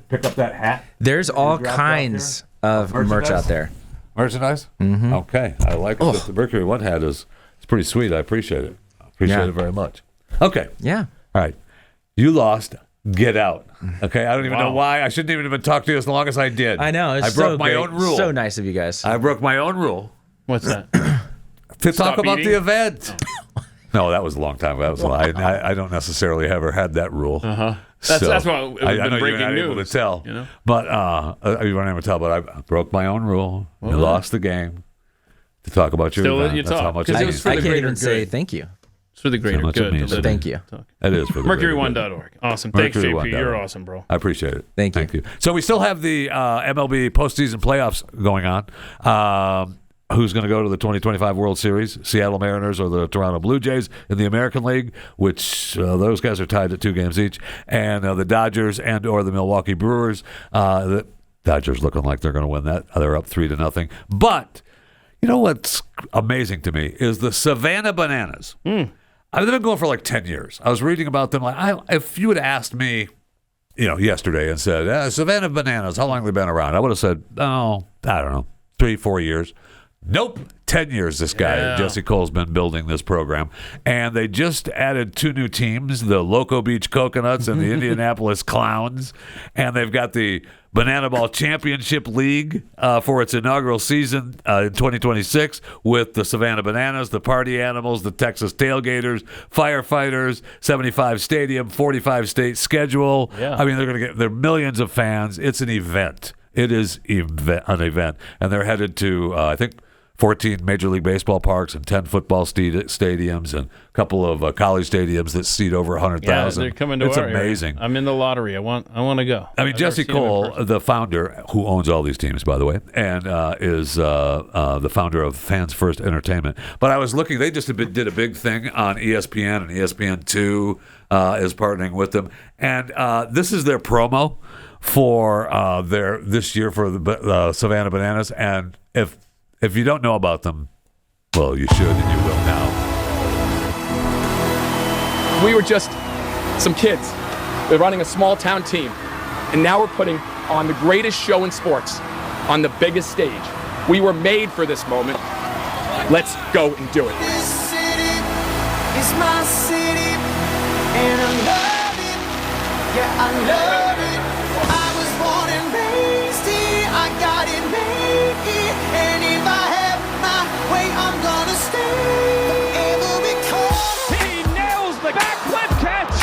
pick up that hat? There's all kinds of merch out there. Merchandise? Mm-hmm. Okay. I like it. The Mercury One hat is pretty sweet. I appreciate it. Appreciate it very much. Okay. Yeah. All right. You lost. Get out. Okay. I don't even know why. I shouldn't even have talked to you as long as I did. I know. I broke my own rule. So nice of you guys. I broke my own rule. What's that? To talk about eating? the event. No, that was a long time ago. I don't necessarily ever had that rule. That's why it I was know breaking you're not able to news. tell. You know? But you weren't able to tell. But I broke my own rule. You lost the game. To talk about your Still event. you That's talk, how much 'cause it it was means. for the I can't greater even say good. thank you. It's for the greater much it good. means. to Thank you. talk. It is for the greater good. Mercury1.org. Awesome. Thanks, JP. Mercury1.org. You're awesome, bro. I appreciate it. Thank you. So we still have the MLB postseason playoffs going on. Who's going to go to the 2025 World Series? Seattle Mariners or the Toronto Blue Jays in the American League, which those guys are tied at 2 games each, and the Dodgers and or the Milwaukee Brewers. The Dodgers looking like they're going to win that. They're up 3-0. But you know what's amazing to me is the Savannah Bananas. They've been going for like 10 years. I was reading about them. If you had asked me, yesterday and said, Savannah Bananas, how long have they been around? I would have said, I don't know, 3-4 years. Nope. 10 years this guy, Jesse Cole's been building this program. And they just added 2 new teams, the Loco Beach Coconuts and the Indianapolis Clowns. And they've got the Banana Ball Championship League for its inaugural season in 2026 with the Savannah Bananas, the Party Animals, the Texas Tailgaters, Firefighters, 75 Stadium, 45 state schedule. Yeah. I mean, they're millions of fans. It's an event. It is an event. And they're headed to, I think, 14 Major League Baseball parks and 10 football stadiums and a couple of college stadiums that seat over 100,000. Yeah, they're coming to It's our amazing. Area. I'm in the lottery. I want to go. I mean, Jesse Cole, the founder, who owns all these teams, by the way, and is the founder of Fans First Entertainment. But I was looking; they just did a big thing on ESPN, and ESPN2 is partnering with them. And this is their promo for this year for the Savannah Bananas. And if you don't know about them, well, you should, and you will now. We were just some kids. We're running a small town team, and now we're putting on the greatest show in sports on the biggest stage. We were made for this moment. Let's go and do it. This city is my city, and I love it. Yeah, I love it. I was born and raised here. I got it made here, and if I have my way, I'm gonna stay forever because he nails the back flip catch.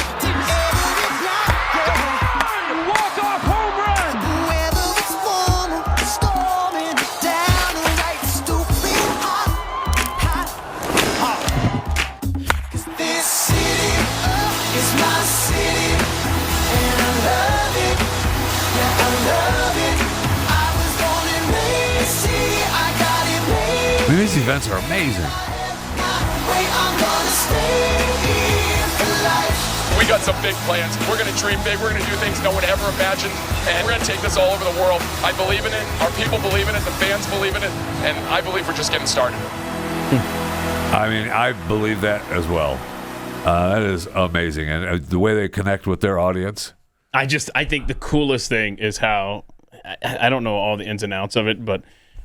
Walk-off home run. Whoever is formal, storming down the right, stupid hot. 'Cause this city is my city, and I love it. Yeah, I love it. I was born and raised here. I got it made. I mean, these events are amazing. Way I'm gonna stay here for life. We got some big plans. We're going to dream big. We're going to do things no one ever imagined. And we're going to take this all over the world. I believe in it. Our people believe in it. The fans believe in it. And I believe we're just getting started. I mean, I believe that as well. That is amazing. And the way they connect with their audience. I think the coolest thing is how I don't know all the ins and outs of it, but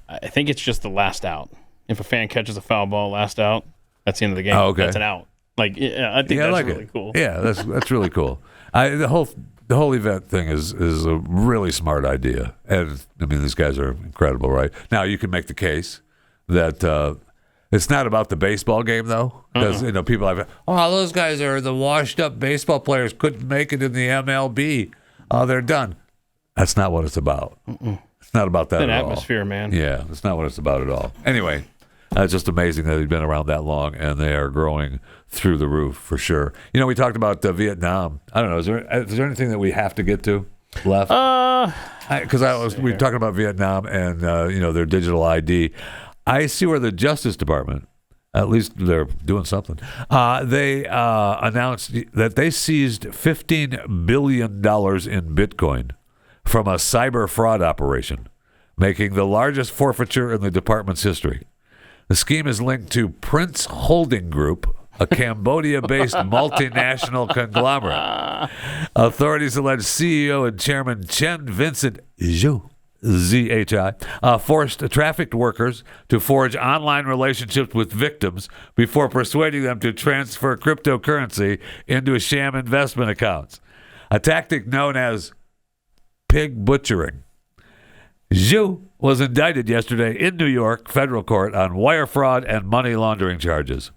I think it's just the last out. If a fan catches a foul ball, last out, that's the end of the game. Oh, okay. That's an out. Like, yeah, I think that's like really cool. Yeah, that's really cool. The whole event thing is a really smart idea, and I mean these guys are incredible, right? Now you can make the case that it's not about the baseball game though, because people have those guys are the washed up baseball players, couldn't make it in the MLB, they're done. That's not what it's about. It's not about that it's an at all. atmosphere, man. Yeah, that's not what it's about at all. Anyway. It's just amazing that they've been around that long, and they are growing through the roof for sure. You know, we talked about Vietnam. I don't know. Is there anything that we have to get to left? Because we were talking about Vietnam and their digital ID. I see where the Justice Department, at least they're doing something. They announced that they seized $15 billion in Bitcoin from a cyber fraud operation, making the largest forfeiture in the department's history. The scheme is linked to Prince Holding Group, a Cambodia-based multinational conglomerate. Authorities allege CEO and chairman Chen Vincent Zhu, Z-H-I, forced trafficked workers to forge online relationships with victims before persuading them to transfer cryptocurrency into sham investment accounts, a tactic known as pig butchering. Zhu was indicted yesterday in New York federal court on wire fraud and money laundering charges.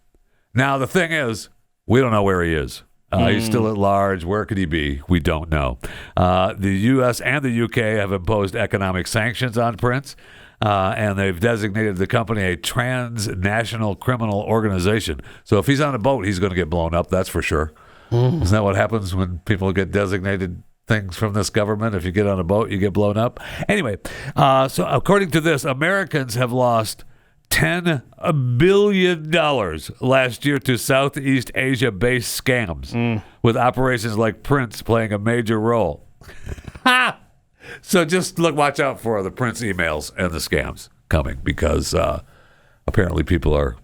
Now, the thing is, we don't know where he is. He's still at large. Where could he be? We don't know. The U.S. and the U.K. have imposed economic sanctions on Prince, and they've designated the company a transnational criminal organization. So if he's on a boat, he's going to get blown up, that's for sure. Isn't that what happens when people get designated things from this government? If you get on a boat, you get blown up. Anyway, so according to this, Americans have lost $10 billion last year to Southeast Asia-based scams, with operations like Prince playing a major role. So just watch out for the Prince emails and the scams coming, because apparently people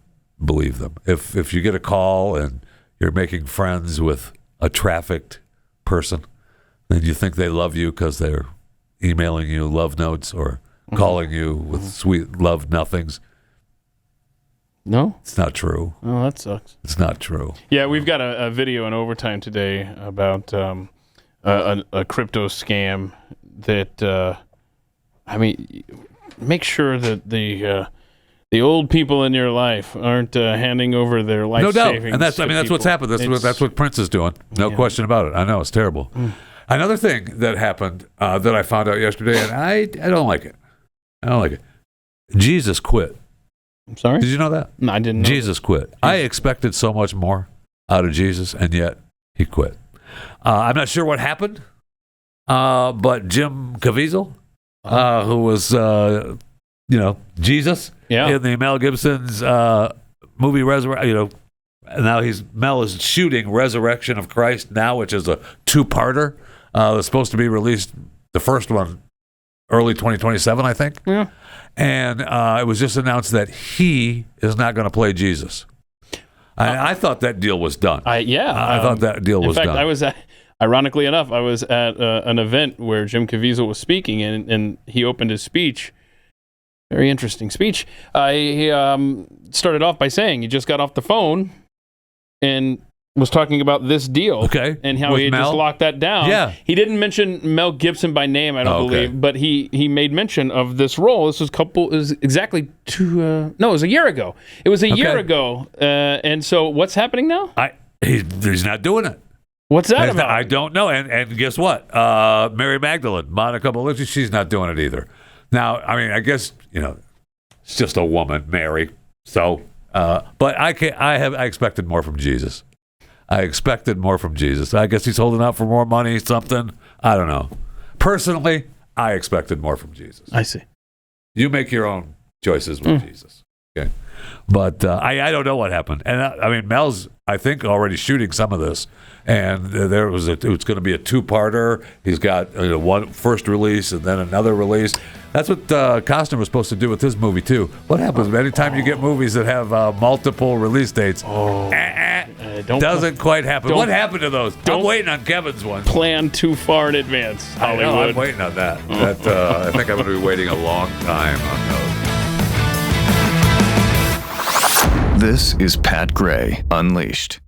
believe them. If you get a call and you're making friends with a trafficked person, then you think they love you because they're emailing you love notes or calling you with sweet love nothings. No? It's not true. Oh, that sucks. It's not true. Yeah, we've got a video in overtime today about a crypto scam that, make sure that the old people in your life aren't handing over their life savings. No doubt. And that's what's happened. That's what Prince is doing. No question about it. I know, it's terrible. Another thing that happened that I found out yesterday, and I don't like it. Jesus quit. I'm sorry? Did you know that? No, I didn't know. Jesus quit. I expected so much more out of Jesus, and yet he quit. I'm not sure what happened, but Jim Caviezel, who was, Jesus in the Mel Gibson's movie Resurrection, now Mel is shooting Resurrection of Christ now, which is a two-parter. It's supposed to be released, the first one, early 2027, I think. Yeah. And it was just announced that he is not going to play Jesus. I thought that deal was done. I thought that deal was done. In fact, I was ironically enough, I was at an event where Jim Caviezel was speaking, and he opened his speech. Very interesting speech. He started off by saying he just got off the phone and was talking about this deal, and how he had just locked that down. Yeah. He didn't mention Mel Gibson by name, I don't believe, but he made mention of this role. This was exactly it was a year ago. It was a year ago, and so what's happening now? He's not doing it. What's that about? I don't know. And guess what? Mary Magdalene, Monica Bellucci, she's not doing it either. Now, I mean, I guess it's just a woman, Mary. So, but I expected more from Jesus. I expected more from Jesus. I guess he's holding out for more money, something. I don't know. Personally, I expected more from Jesus. I see. You make your own choices with Jesus. Okay. But I don't know what happened. And I mean, Mel's, I think, already shooting some of this. And it was going to be a two-parter. He's got one first release and then another release. That's what Costner was supposed to do with his movie, too. What happens anytime you get movies that have multiple release dates? Doesn't quite happen. What happened to those? I'm waiting on Kevin's one. Plan too far in advance, Hollywood. I know, I'm waiting on that. I think I'm going to be waiting a long time on those. This is Pat Gray Unleashed.